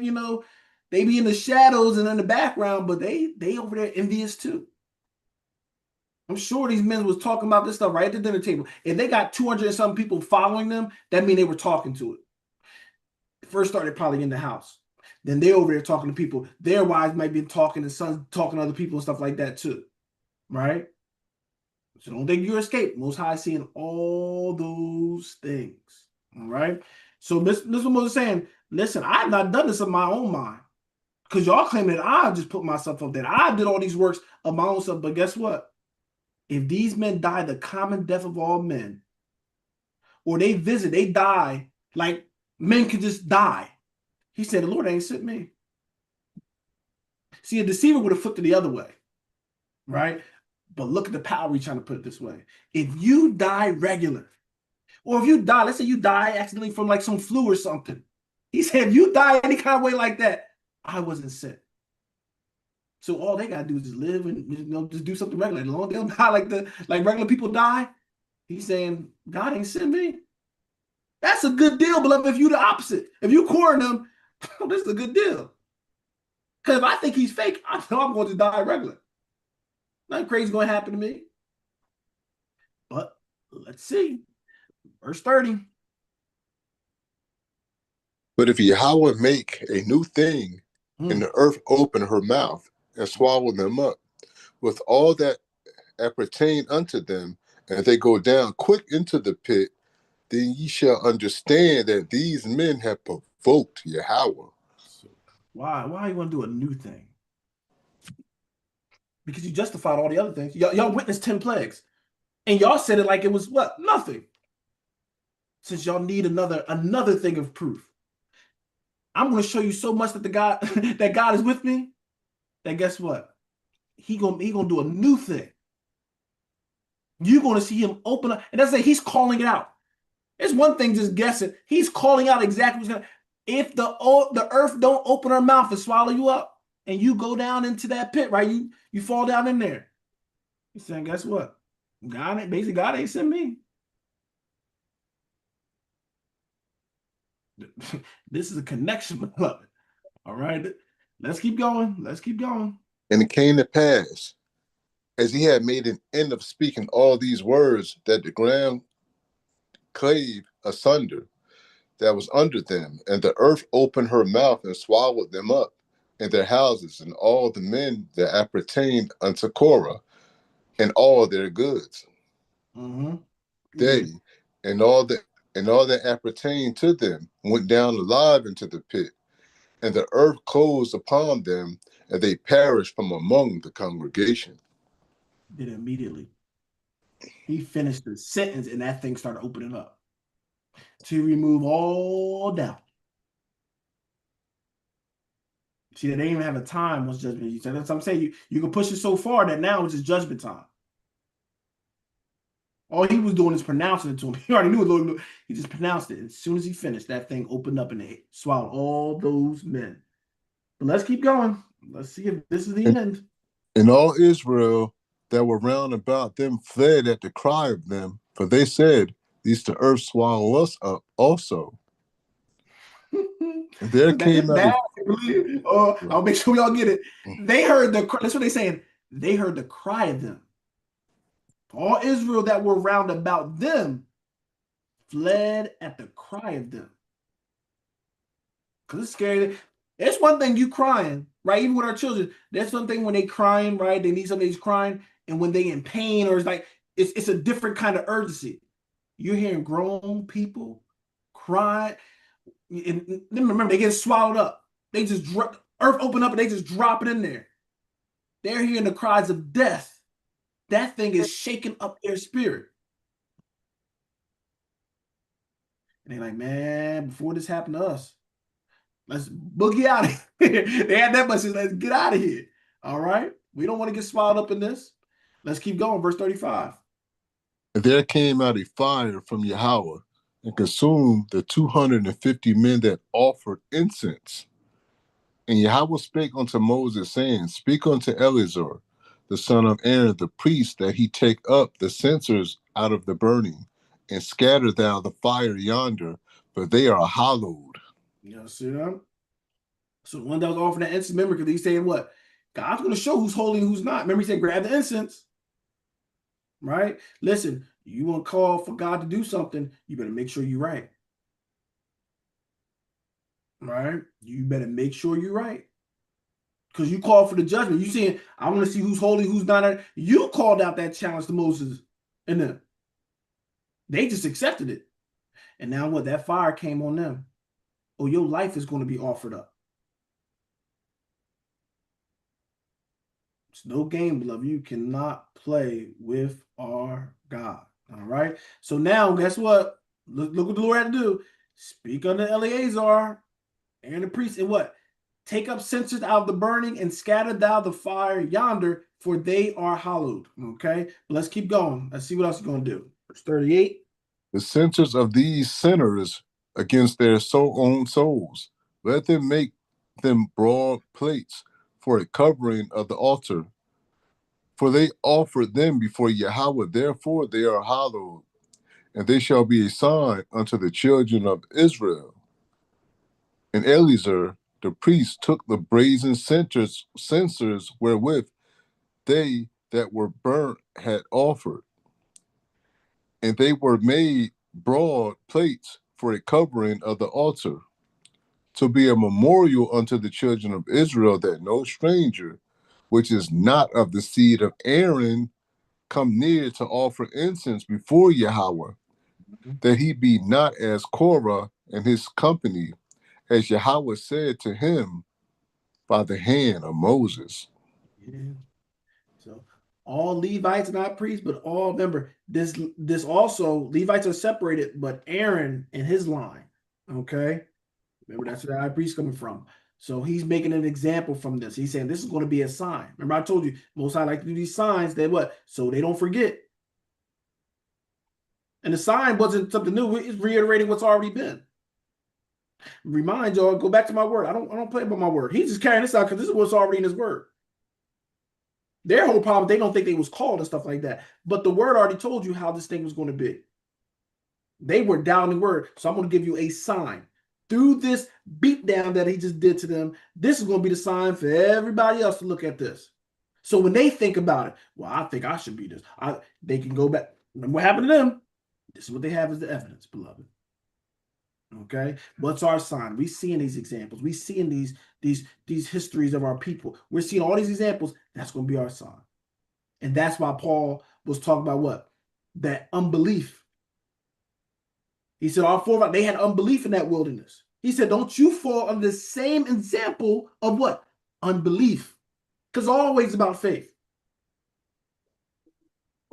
They be in the shadows and in the background, but they over there envious too. I'm sure these men was talking about this stuff right at the dinner table. If they got 200 and some people following them, that means they were talking to it. First started probably in the house. Then they over there talking to people. Their wives might be talking and sons talking to other people and stuff like that too. Right? So don't think you escape. Most High seeing all those things. All right. So this what Moses is saying. Listen, I have not done this of my own mind. Because y'all claim that I just put myself up there. I did all these works of my own self. But guess what? If these men die the common death of all men, or they die like men can just die. He said, the Lord ain't sent me. See, a deceiver would have flipped it the other way, right? But look at the power he's trying to put it this way. If you die regular, or if you die, let's say you die accidentally from like some flu or something. He said, if you die any kind of way like that, I wasn't sent. So all they gotta do is just live and just do something regular. As long as they don't die like regular people die, he's saying, God ain't sent me. That's a good deal, beloved. If you the opposite, if you courting him, this is a good deal. Because if I think he's fake, I know I'm going to die regular. Nothing crazy going to happen to me. But let's see. Verse 30. But if Yahweh make a new thing, and the earth open her mouth and swallow them up, with all that appertain unto them, and they go down quick into the pit, then ye shall understand that these men have provoked Yahweh. So why you want to do a new thing? Because you justified all the other things. Y'all witnessed 10 plagues. And y'all said it like it was what? Nothing. Since y'all need another thing of proof. I'm going to show you so much that that God is with me, that guess what? He gonna do a new thing. You're going to see him open up. And that's it, he's calling it out. It's one thing just guessing. He's calling out exactly what's going to. If the earth don't open her mouth and swallow you up, and you go down into that pit, right? You fall down in there. He's saying, guess what? God ain't sent me. This is a connection, beloved. All right. Let's keep going. Let's keep going. And it came to pass, as he had made an end of speaking all these words, that the ground clave asunder that was under them, and the earth opened her mouth and swallowed them up, and their houses, and all the men that appertained unto Korah, and all their goods. Mm-hmm. They Yeah. and all that appertained to them went down alive into the pit, and the earth closed upon them, and they perished from among the congregation. Did it immediately. He finished the sentence and that thing started opening up to remove all doubt. See, they didn't even have a time once judgment. You said that's what I'm saying. You can push it so far that now it's just judgment time. All he was doing is pronouncing it to him. He already knew it. He just pronounced it. As soon as he finished, that thing opened up and it swallowed all those men. But let's keep going. Let's see if this is the end. And all Israel that were round about them fled at the cry of them, for they said, Lest the earth swallow us up also. And there That is came out bad. a I'll make sure we all get it. They heard that's what they're saying. They heard the cry of them. All Israel that were round about them fled at the cry of them. Because it's scary. It's one thing you crying, right? Even with our children, there's something when they crying, right? They need something, he's crying, and when they in pain, or it's like it's a different kind of urgency. You're hearing grown people cry, and remember they get swallowed up. They just earth open up and they just drop it in there. They're hearing the cries of death. That thing is shaking up their spirit. And they're like, man, before this happened to us, let's boogie out of here. They had that much. Let's get out of here. All right. We don't want to get swallowed up in this. Let's keep going. Verse 35. And there came out a fire from Yahweh and consumed the 250 men that offered incense. And Yahweh spake unto Moses, saying, Speak unto Eleazar, the son of Aaron, the priest, that he take up the censers out of the burning, and scatter thou the fire yonder, for they are hallowed. You know, see that? So the one that was offering that incense, remember, because he's saying what? God's going to show who's holy and who's not. Remember, he said, grab the incense. Right? Listen, you want to call for God to do something, you better make sure you're right. Right? You better make sure you're right. Because you called for the judgment. You saying, I want to see who's holy, who's not. You called out that challenge to Moses and them. They just accepted it. And now what? That fire came on them. Oh, your life is going to be offered up. It's no game, beloved. You cannot play with our God. All right. So now, guess what? Look what the Lord had to do. Speak unto Eleazar and the priest, and what? Take up censers out of the burning and scatter thou the fire yonder, for they are hallowed. Okay. But let's keep going. Let's see what else he's going to do. Verse 38. The censers of these sinners against their own souls, let them make them broad plates for a covering of the altar. For they offered them before Yahweh, therefore they are hallowed, and they shall be a sign unto the children of Israel. And Eleazar the priest took the brazen censers wherewith they that were burnt had offered, and they were made broad plates for a covering of the altar, to be a memorial unto the children of Israel, that no stranger, which is not of the seed of Aaron, come near to offer incense before Yahweh, that he be not as Korah and his company, as Yahweh said to him by the hand of Moses. Yeah. So all Levites are not priests, but all, remember, this also, Levites are separated, but Aaron and his line. Okay. Remember, that's where the high priest coming from. So he's making an example from this. He's saying this is going to be a sign. Remember, I told you, Most High like to do these signs. They what? So they don't forget. And the sign wasn't something new. It's reiterating what's already been. Remind y'all, go back to my word. I don't play about my word. He's just carrying this out because this is what's already in his word. Their whole problem, they don't think they was called and stuff like that. But the word already told you how this thing was going to be. They were down in word. So I'm going to give you a sign. Through this beatdown that he just did to them, this is going to be the sign for everybody else to look at this. So when they think about it, well, I think I should be this. They can go back. Remember what happened to them? This is what they have as the evidence, beloved. Okay, what's our sign? We seeing these examples. We seeing these histories of our people. We're seeing all these examples. That's going to be our sign, and that's why Paul was talking about what? That unbelief. He said our forefathers, they had unbelief in that wilderness. He said, don't you fall under the same example of what? Unbelief. Because always about faith.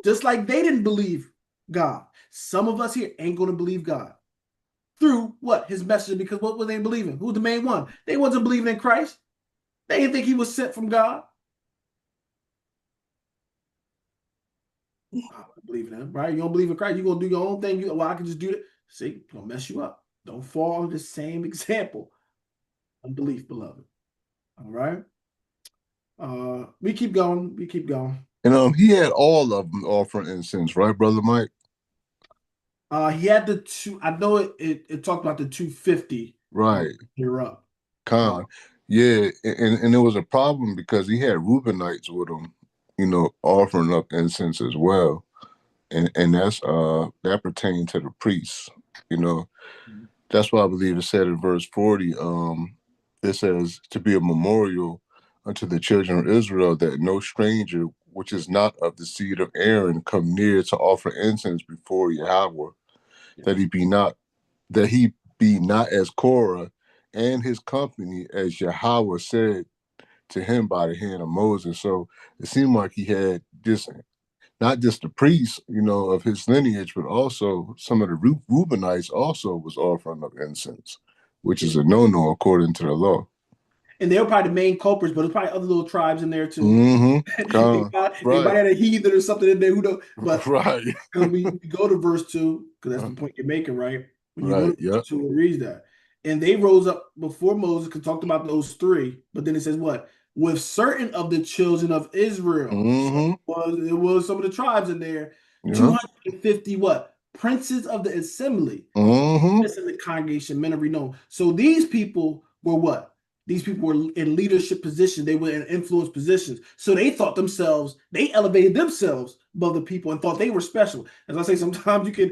Just like they didn't believe God. Some of us here ain't going to believe God. Through what? His message. Because what were they believing? Who's the main one? They wasn't believing in Christ. They didn't think he was sent from God. I don't believe in him, right? You don't believe in Christ. You're going to do your own thing. Well, I can just do that. See, it's going to mess you up. Don't fall under the same example. Unbelief, beloved. All right. We keep going. We keep going. And he had all of them offering incense, right, Brother Mike? He had the two. I know it talked about the 250. Right. You're up. Con. Yeah, and it was a problem because he had Reubenites with him, offering up incense as well. And that's that pertained to the priests, That's why I believe it said in verse 40, it says to be a memorial unto the children of Israel that no stranger which is not of the seed of Aaron come near to offer incense before Yahweh, that he be not as Korah and his company, as Yahweh said to him by the hand of Moses. So it seemed like he had this, not just the priests, of his lineage, but also some of the Reubenites also was offering up incense, which is a no-no according to the law. And they were probably the main culprits, but there's probably other little tribes in there too. Mm-hmm. They might have a heathen or something in there. Who knows? But right. Because we go to verse 2, because that's the point you're making, right? When you go to verse 2, it reads that. And they rose up before Moses and talked about those three. But then it says what? With certain of the children of Israel. Mm-hmm. So it was some of the tribes in there. 250 what? Princes of the assembly. Mm-hmm. This in the congregation, men of renown. So these people were what? These people were in leadership positions. They were in influence positions. So they thought themselves, they elevated themselves above the people and thought they were special. As I say, sometimes you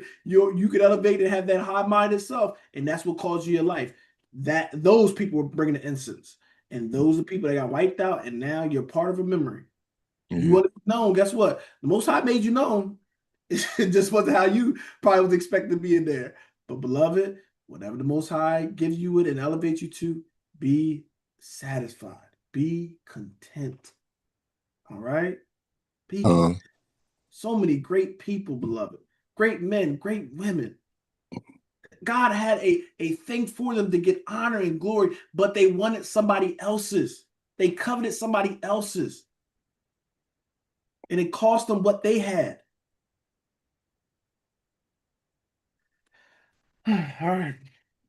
can elevate and have that high mind itself, and that's what caused you your life. That those people were bringing the incense, and those are the people that got wiped out, and now you're part of a memory. You want to be known. Guess what? The Most High made you known. It just wasn't how you probably was expected to be in there. But beloved, whatever the Most High gives you it and elevates you to, be satisfied. Be content. All right? Be content. So many great people, beloved. Great men, great women. God had a thing for them to get honor and glory, but they wanted somebody else's. They coveted somebody else's. And it cost them what they had. All right,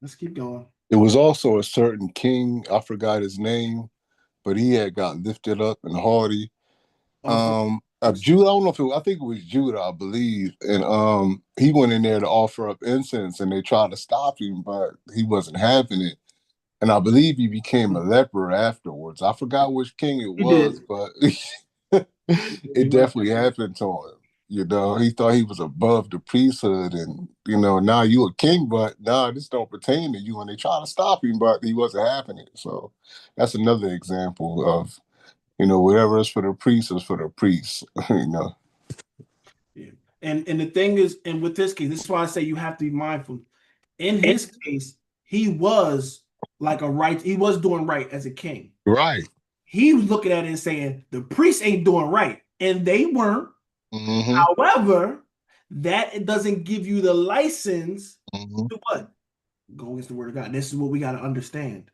let's keep going. It was also a certain king, I forgot his name, but he had got lifted up and haughty. Of Judah, I don't know if I think it was Judah, I believe. And he went in there to offer up incense and they tried to stop him, but he wasn't having it. And I believe he became a leper afterwards. I forgot which king it was, but it definitely happened to him. He thought he was above the priesthood and, now you a king, but this don't pertain to you. And they try to stop him, but he wasn't having it. So that's another example of, whatever is for the priests is for the priests, Yeah. And the thing is, and with this case, this is why I say you have to be mindful. In his case, he was he was doing right as a king. Right. He was looking at it and saying, the priests ain't doing right. And they weren't. Mm-hmm. However, that it doesn't give you the license to what? Go against the word of God. This is what we got to understand.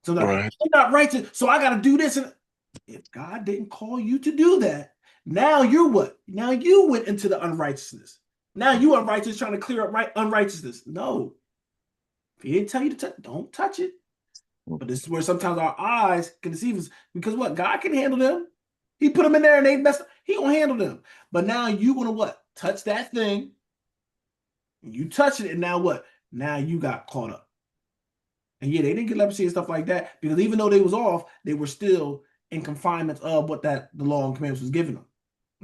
So they're not righteous, so I got to do this. And if God didn't call you to do that, now you're what? Now you went into the unrighteousness. Now you unrighteous trying to clear up unrighteousness. No. If he didn't tell you to touch, don't touch it. But this is where sometimes our eyes can deceive us because what? God can handle them. He put them in there and they messed up. He gonna handle them. But now you gonna what? Touch that thing. You touch it, and now what? Now you got caught up. And yeah, they didn't get leprosy and stuff like that because even though they was off, they were still in confinement of what the law and commandments was giving them.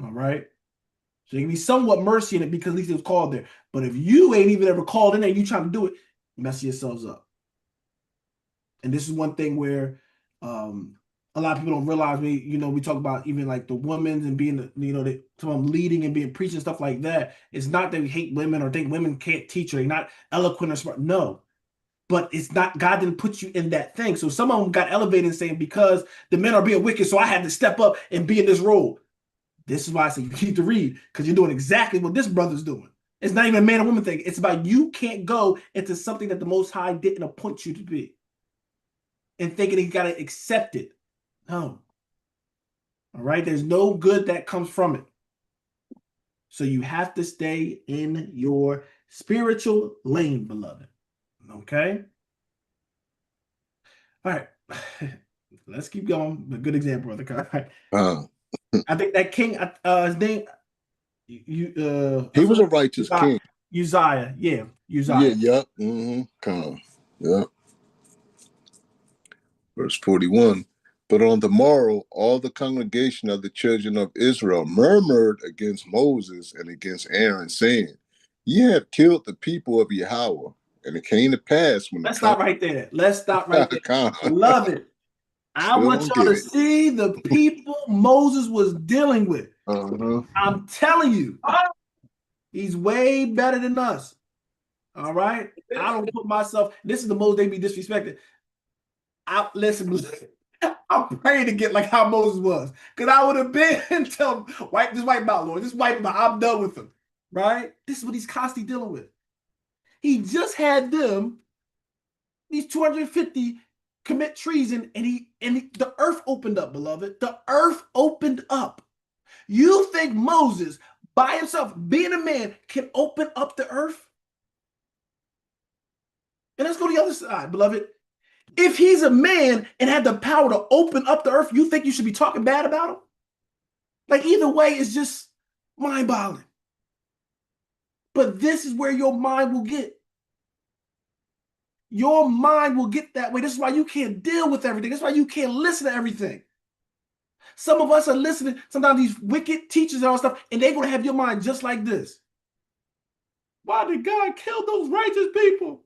All right. So there can be somewhat mercy in it because at least it was called there. But if you ain't even ever called in there, you trying to do it, messing yourselves up. And this is one thing where a lot of people don't realize. We talk about even like the women and being, some of them leading and being preaching stuff like that. It's not that we hate women or think women can't teach or they're not eloquent or smart. No, but it's not, God didn't put you in that thing. So some of them got elevated and saying, because the men are being wicked, so I had to step up and be in this role. This is why I say you need to read, because you're doing exactly what this brother's doing. It's not even a man or woman thing. It's about you can't go into something that the Most High didn't appoint you to be and thinking you got to accept it. No. All right. There's no good that comes from it. So you have to stay in your spiritual lane, beloved. Okay. All right. Let's keep going. A good example, brother. I think that king, his name, he was a righteous king. Uzziah. Yeah. Yeah, Uzziah. yep. Yep. Verse 41. But on the morrow, all the congregation of the children of Israel murmured against Moses and against Aaron, saying, Ye have killed the people of Yahweh. And it came to pass when Let's stop right there. Love it. I Still want don't y'all get to it. see the people Moses was dealing with. I'm telling you, he's way better than us. All right. I don't put myself, this is the most they be disrespected. Listen, I'm praying to get like how Moses was. Because I would have been tell him, wipe this white out, Lord. Just wipe him out. I'm done with him. Right? This is what he's constantly dealing with. He just had them, these 250 commit treason, and the earth opened up, beloved. The earth opened up. You think Moses, by himself, being a man, can open up the earth? And let's go to the other side, beloved. If he's a man and had the power to open up the earth, you think you should be talking bad about him? Like, either way, it's just mind-boggling. But this is where your mind will get. Your mind will get that way. This is why you can't deal with everything. That's why you can't listen to everything. Some of us are listening, sometimes these wicked teachers and all stuff, and they're going to have your mind just like this. Why did God kill those righteous people?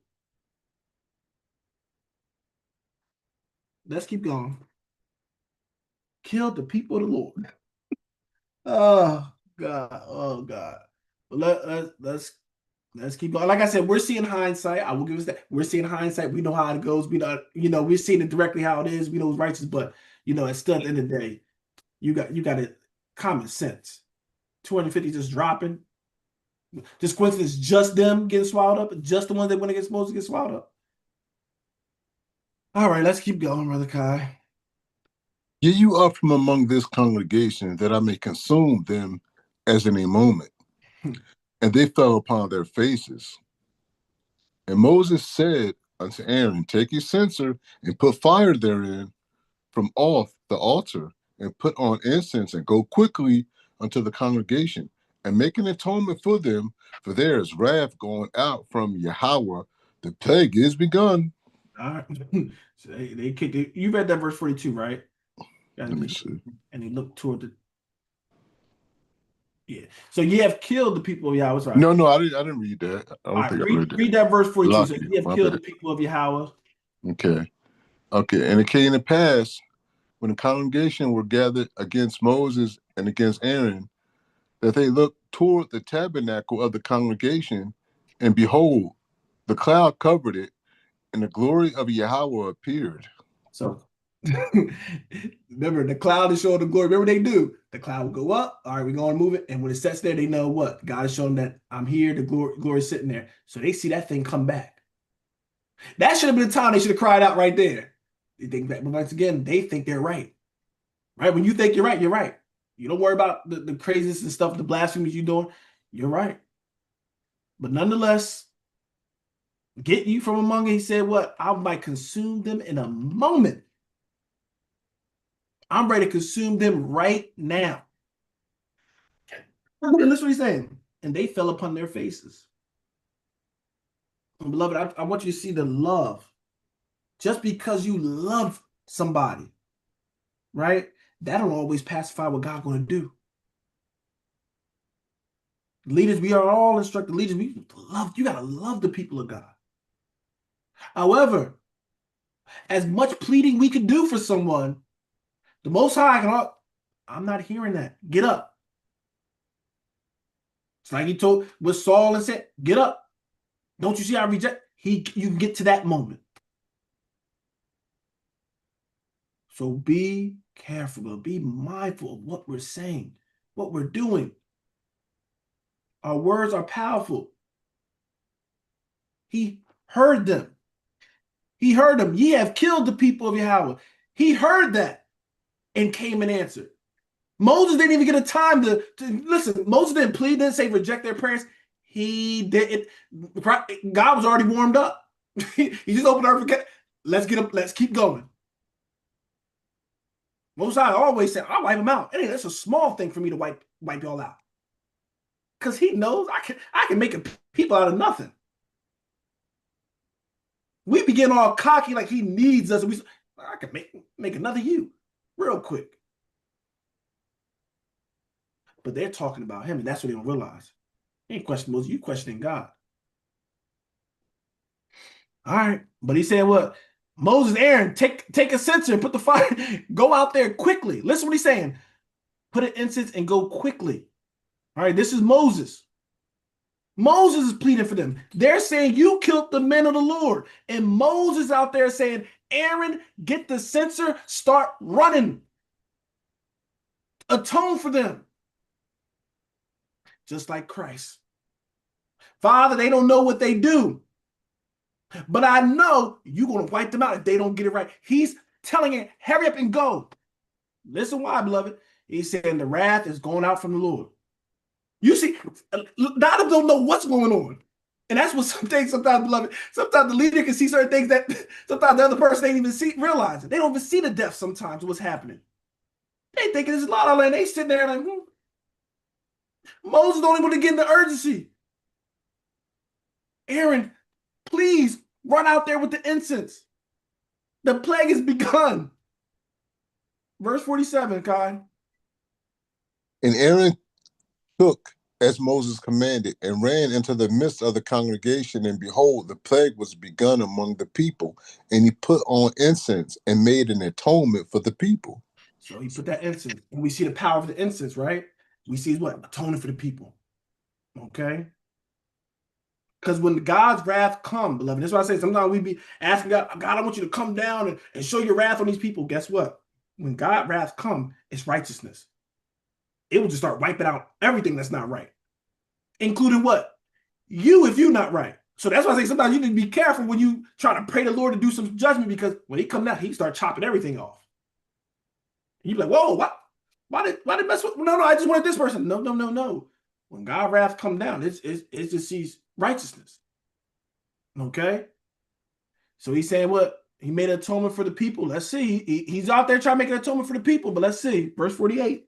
Let's keep going. Killed the people of the Lord. Oh, God. Oh, God. Let's keep going. Like I said, we're seeing hindsight. I will give us that. We're seeing hindsight. We know how it goes. We know, we're seeing it directly how it is. We know it's righteous, but it's still at the end of the day, you got it common sense. 250 just dropping. Just coincidence, just them getting swallowed up, just the ones that went against Moses get swallowed up. All right, let's keep going, Brother Kai. Get you up from among this congregation, that I may consume them as in a moment. And they fell upon their faces. And Moses said unto Aaron, Take a censer and put fire therein from off the altar, and put on incense, and go quickly unto the congregation, and make an atonement for them, for there is wrath going out from Yahweh. The plague is begun. All right. So they kicked it. You read that verse 42, right? Let me see. And they looked toward the. Yeah. So you have killed the people of Yahweh. Right? No, I didn't read that. I don't think I read that. Read that verse 42. Lucky. So you have killed the people of Yahweh. Okay. And it came to pass, when the congregation were gathered against Moses and against Aaron, that they looked toward the tabernacle of the congregation, and behold, the cloud covered it, and the glory of Yahweh appeared. So remember, the cloud is showing the glory. Remember, they do. The cloud will go up. All right, we're going to move it. And when it sets there, they know what? God is showing that I'm here. The glory is sitting there. So they see that thing come back. That should have been the time they should have cried out right there. They think that, but once again, they think they're right. Right? When you think you're right, you're right. You don't worry about the craziness and stuff, the blasphemies you're doing. You're right. But nonetheless, get you from among it. He said, what? I might consume them in a moment. I'm ready to consume them right now. And listen what he's saying. And they fell upon their faces. And beloved, I want you to see the love. Just because you love somebody, right? That don't always pacify what God's going to do. Leaders, we are all instructed leaders. You got to love the people of God. However, as much pleading we can do for someone, the Most High can, I'm not hearing that. Get up. It's like he told with Saul and said, get up. Don't you see I reject? You can get to that moment. So be careful, be mindful of what we're saying, what we're doing. Our words are powerful. He heard them. He heard them. Ye have killed the people of Yahweh. He heard that and came and answered. Moses didn't even get a time to listen. Moses didn't plead, didn't say reject their prayers. He did it. God was already warmed up. He just opened up. Let's get up. Let's keep going. Most I always said, I'll wipe them out. Hey, that's a small thing for me to wipe y'all out. Because he knows I can make people out of nothing. We begin all cocky like he needs us. I can make another you real quick. But they're talking about him, and that's what they don't realize. You ain't questioning Moses, you questioning God. All right. But he said what? Moses, Aaron, take a censer and put the fire. Go out there quickly. Listen what he's saying. Put an incense and go quickly. All right, this is Moses. Moses is pleading for them. They're saying, you killed the men of the Lord. And Moses out there saying, Aaron, get the censer, start running. Atone for them. Just like Christ. Father, they don't know what they do. But I know you're going to wipe them out if they don't get it right. He's telling it, hurry up and go. Listen why, beloved. He's saying the wrath is going out from the Lord. You see, a lot of them don't know what's going on. And that's what sometimes, beloved, sometimes the leader can see certain things that sometimes the other person ain't even realize it. They don't even see the depth sometimes of what's happening. They think it's a lot of land. They sitting there like, Moses don't even want to get into urgency. Aaron, please run out there with the incense. The plague has begun. Verse 47, Kai. And Aaron took as Moses commanded and ran into the midst of the congregation, and behold, the plague was begun among the people. And he put on incense and made an atonement for the people. So he put that incense, and we see the power of the incense, right? We see what? Atoning for the people. Okay? Because when God's wrath come, beloved, that's why I say sometimes we be asking God, I want you to come down and show your wrath on these people. Guess what? When God's wrath come, it's righteousness. It will just start wiping out everything that's not right. Including what? You, if you're not right. So that's why I say sometimes you need to be careful when you try to pray the Lord to do some judgment, because when he come down, he start chopping everything off. You be like, whoa, what? Why did mess with? No, I just wanted this person. No. When God's wrath come down, it just sees righteousness. Okay? So he's saying what? He made an atonement for the people. Let's see. He's out there trying to make an atonement for the people, but let's see. Verse 48.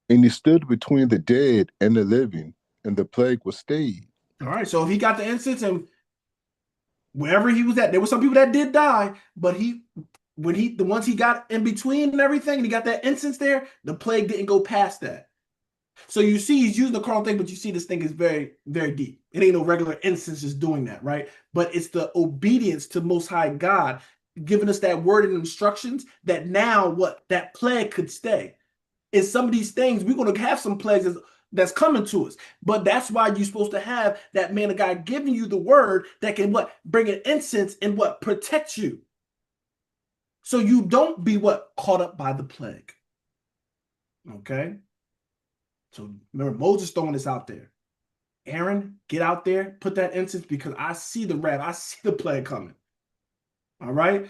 And he stood between the dead and the living, and the plague was stayed. All right, so if he got the incense and wherever he was at, there were some people that did die, but the ones he got in between and everything, and he got that incense there, the plague didn't go past that. So you see he's using the carnal thing, but you see this thing is very, very deep. It ain't no regular incense just doing that, right? But it's the obedience to Most High God giving us that word and instructions that now what? That plague could stay. In some of these things, we're going to have some plagues that's coming to us. But that's why you're supposed to have that man of God giving you the word that can what? Bring an incense and what? Protect you. So you don't be what? Caught up by the plague. Okay? So remember, Moses throwing this out there. Aaron, get out there, put that incense, because I see the wrath. I see the plague coming. All right?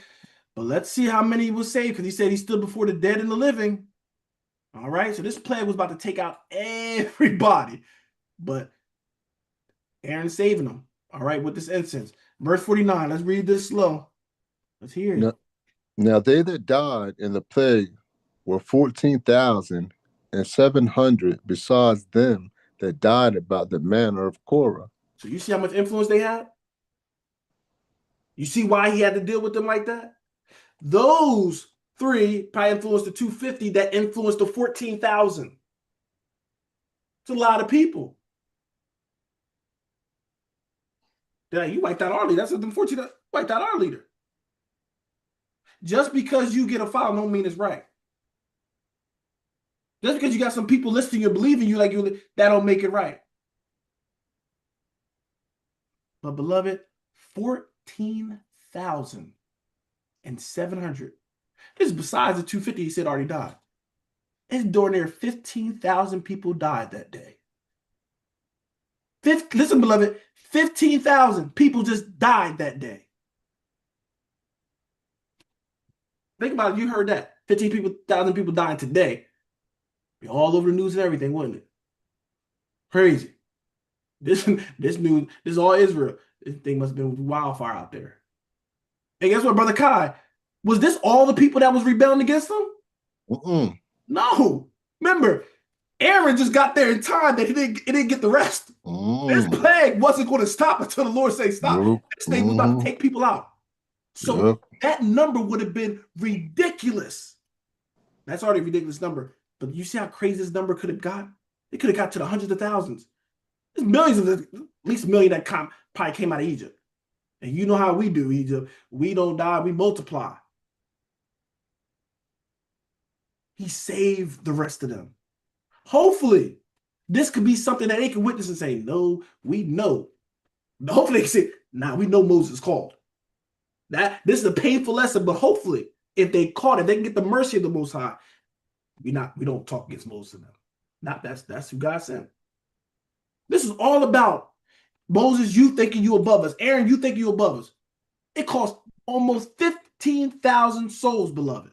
But let's see how many was saved, because he said he stood before the dead and the living. All right, so this plague was about to take out everybody, but Aaron's saving them. All right, with this incense. Verse 49, let's read this slow. Let's hear it. Now they that died in the plague were 14,700, besides them that died about the manner of Korah. So you see how much influence they had? You see why he had to deal with them like that? Those three probably influenced the 250 that influenced the 14,000. It's a lot of people. They're like, you wiped out our leader. That's unfortunate. Wiped out our leader. Just because you get a foul don't mean it's right. Just because you got some people listening or believing you like you, that don't make it right. But beloved, 14,700. This is besides the 250 he said already died. It's darn near 15,000 people died that day. Listen, beloved, 15,000 people just died that day. Think about it. You heard that. 15,000 people dying today. Be all over the news and everything, wouldn't it? Crazy. This news, this is all Israel. This thing must have been wildfire out there. And guess what, Brother Kai? Was this all the people that was rebelling against them? No. Remember, Aaron just got there in time that it didn't get the rest. This plague wasn't going to stop until the Lord said stop. This thing was about to take people out. So that number would have been ridiculous. That's already a ridiculous number. But you see how crazy this number could have got? It could have got to the hundreds of thousands. There's millions of at least a million that probably came out of Egypt. And you know how we do, Egypt. We don't die, we multiply. He saved the rest of them. Hopefully, this could be something that they can witness and say, no, we know. Hopefully they can say, nah, we know Moses called. This is a painful lesson, but hopefully, if they caught it, they can get the mercy of the Most High. We don't talk against Moses and them. That's who God sent. This is all about Moses, you thinking you above us. Aaron, you think you above us. It cost almost 15,000 souls, beloved.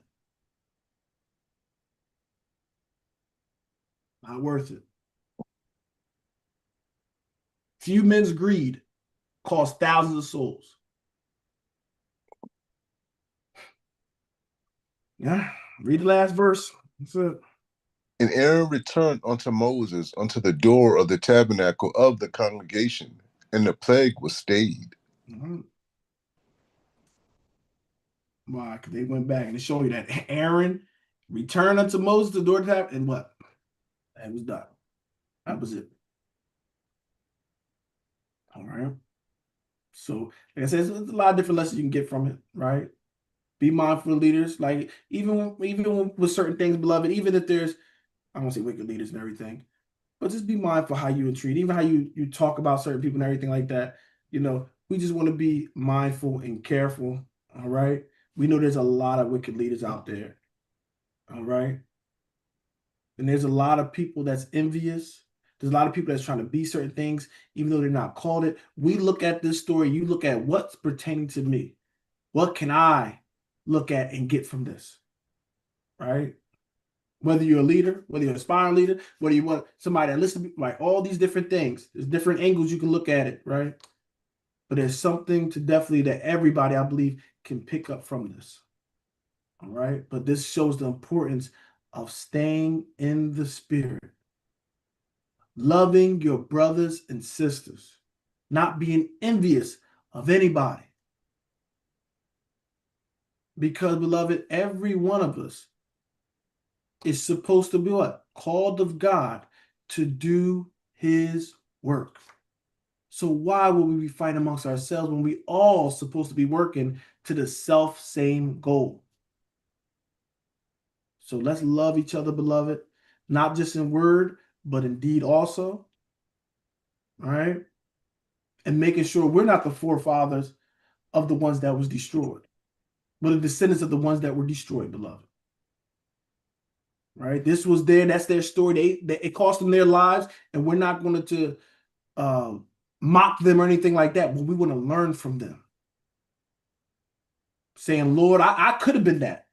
Not worth it. Few men's greed cost thousands of souls. Yeah, read the last verse. That's it. And Aaron returned unto Moses unto the door of the tabernacle of the congregation, and the plague was stayed. Why? Because they went back and they showed you that Aaron returned unto Moses the door of the tabernacle, and what? That was done. That was it. All right. So, like I said, there's a lot of different lessons you can get from it, right? Be mindful of leaders. Like even with certain things, beloved, even if there's, I don't want to say wicked leaders and everything, but just be mindful how you entreat, even how you talk about certain people and everything like that. You know, we just want to be mindful and careful. All right. We know there's a lot of wicked leaders out there. All right. And there's a lot of people that's envious. There's a lot of people that's trying to be certain things, even though they're not called it. We look at this story, you look at what's pertaining to me. What can I look at and get from this? Right? Whether you're a leader, whether you're an aspiring leader, whether you want somebody that listens, like all these different things. There's different angles you can look at it, right? But there's something to definitely that everybody, I believe, can pick up from this. All right? But this shows the importance of staying in the spirit. Loving your brothers and sisters, not being envious of anybody. Because, beloved, every one of us is supposed to be what? Called of God to do his work. So why would we be fighting amongst ourselves when we all supposed to be working to the same goal? So let's love each other, beloved, not just in word, but in deed also. All right? And making sure we're not the forefathers of the ones that was destroyed, but the descendants of the ones that were destroyed, beloved. Right? This was that's their story. It cost them their lives, and we're not going to mock them or anything like that, but we want to learn from them. Saying, Lord, I could have been that.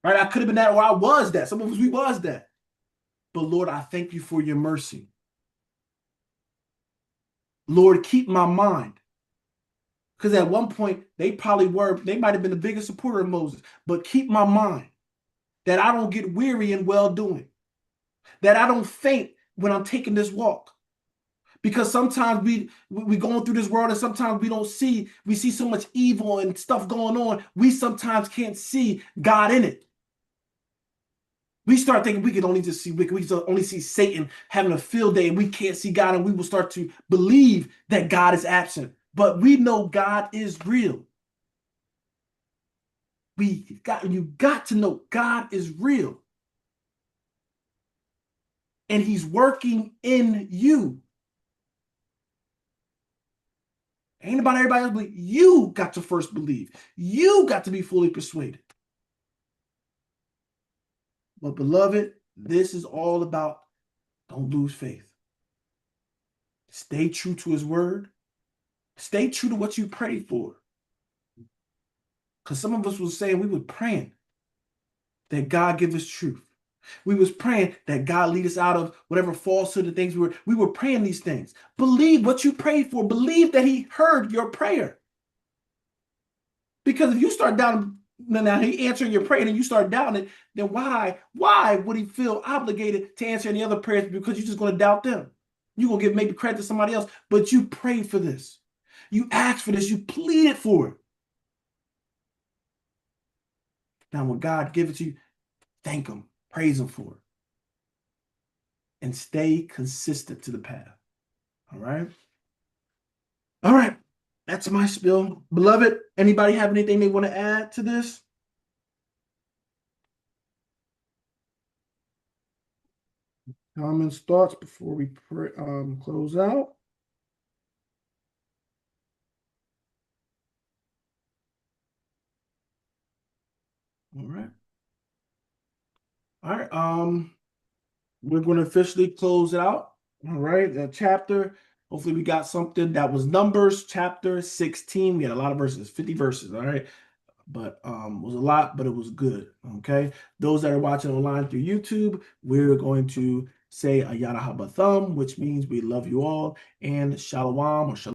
Right? I could have been that, or I was that. Some of us, we was that. But Lord, I thank you for your mercy. Lord, keep my mind. Because at one point, they might have been the biggest supporter of Moses, but keep my mind that I don't get weary in well-doing, that I don't faint when I'm taking this walk. Because sometimes we going through this world and sometimes we see so much evil and stuff going on. We sometimes can't see God in it. We start thinking we can only just see wicked. We can only see Satan having a field day and we can't see God, and we will start to believe that God is absent. But we know God is real. You got to know God is real. And he's working in you. Ain't about everybody else, but you got to first believe. You got to be fully persuaded. But beloved, this is all about don't lose faith. Stay true to his word. Stay true to what you prayed for. Because some of us was saying we were praying that God give us truth. We was praying that God lead us out of whatever falsehood and things we were praying these things. Believe what you prayed for. Believe that he heard your prayer. Because if you start doubting, now he answering your prayer and you start doubting it, then why would he feel obligated to answer any other prayers? Because you're just going to doubt them. You're going to give maybe credit to somebody else, but you prayed for this. You asked for this. You pleaded for it. Now, when God gives it to you, thank him, praise him for it, and stay consistent to the path. All right? All right. That's my spiel. Beloved, anybody have anything they want to add to this? Comments, thoughts before we close out? All right. All right. We're going to officially close it out. All right. The chapter. Hopefully we got something that was Numbers chapter 16. We had a lot of verses, 50 verses. All right. But it was a lot, but it was good. Okay. Those that are watching online through YouTube, we're going to say Ayana Habathum, which means we love you all, and Shalom or Shalom.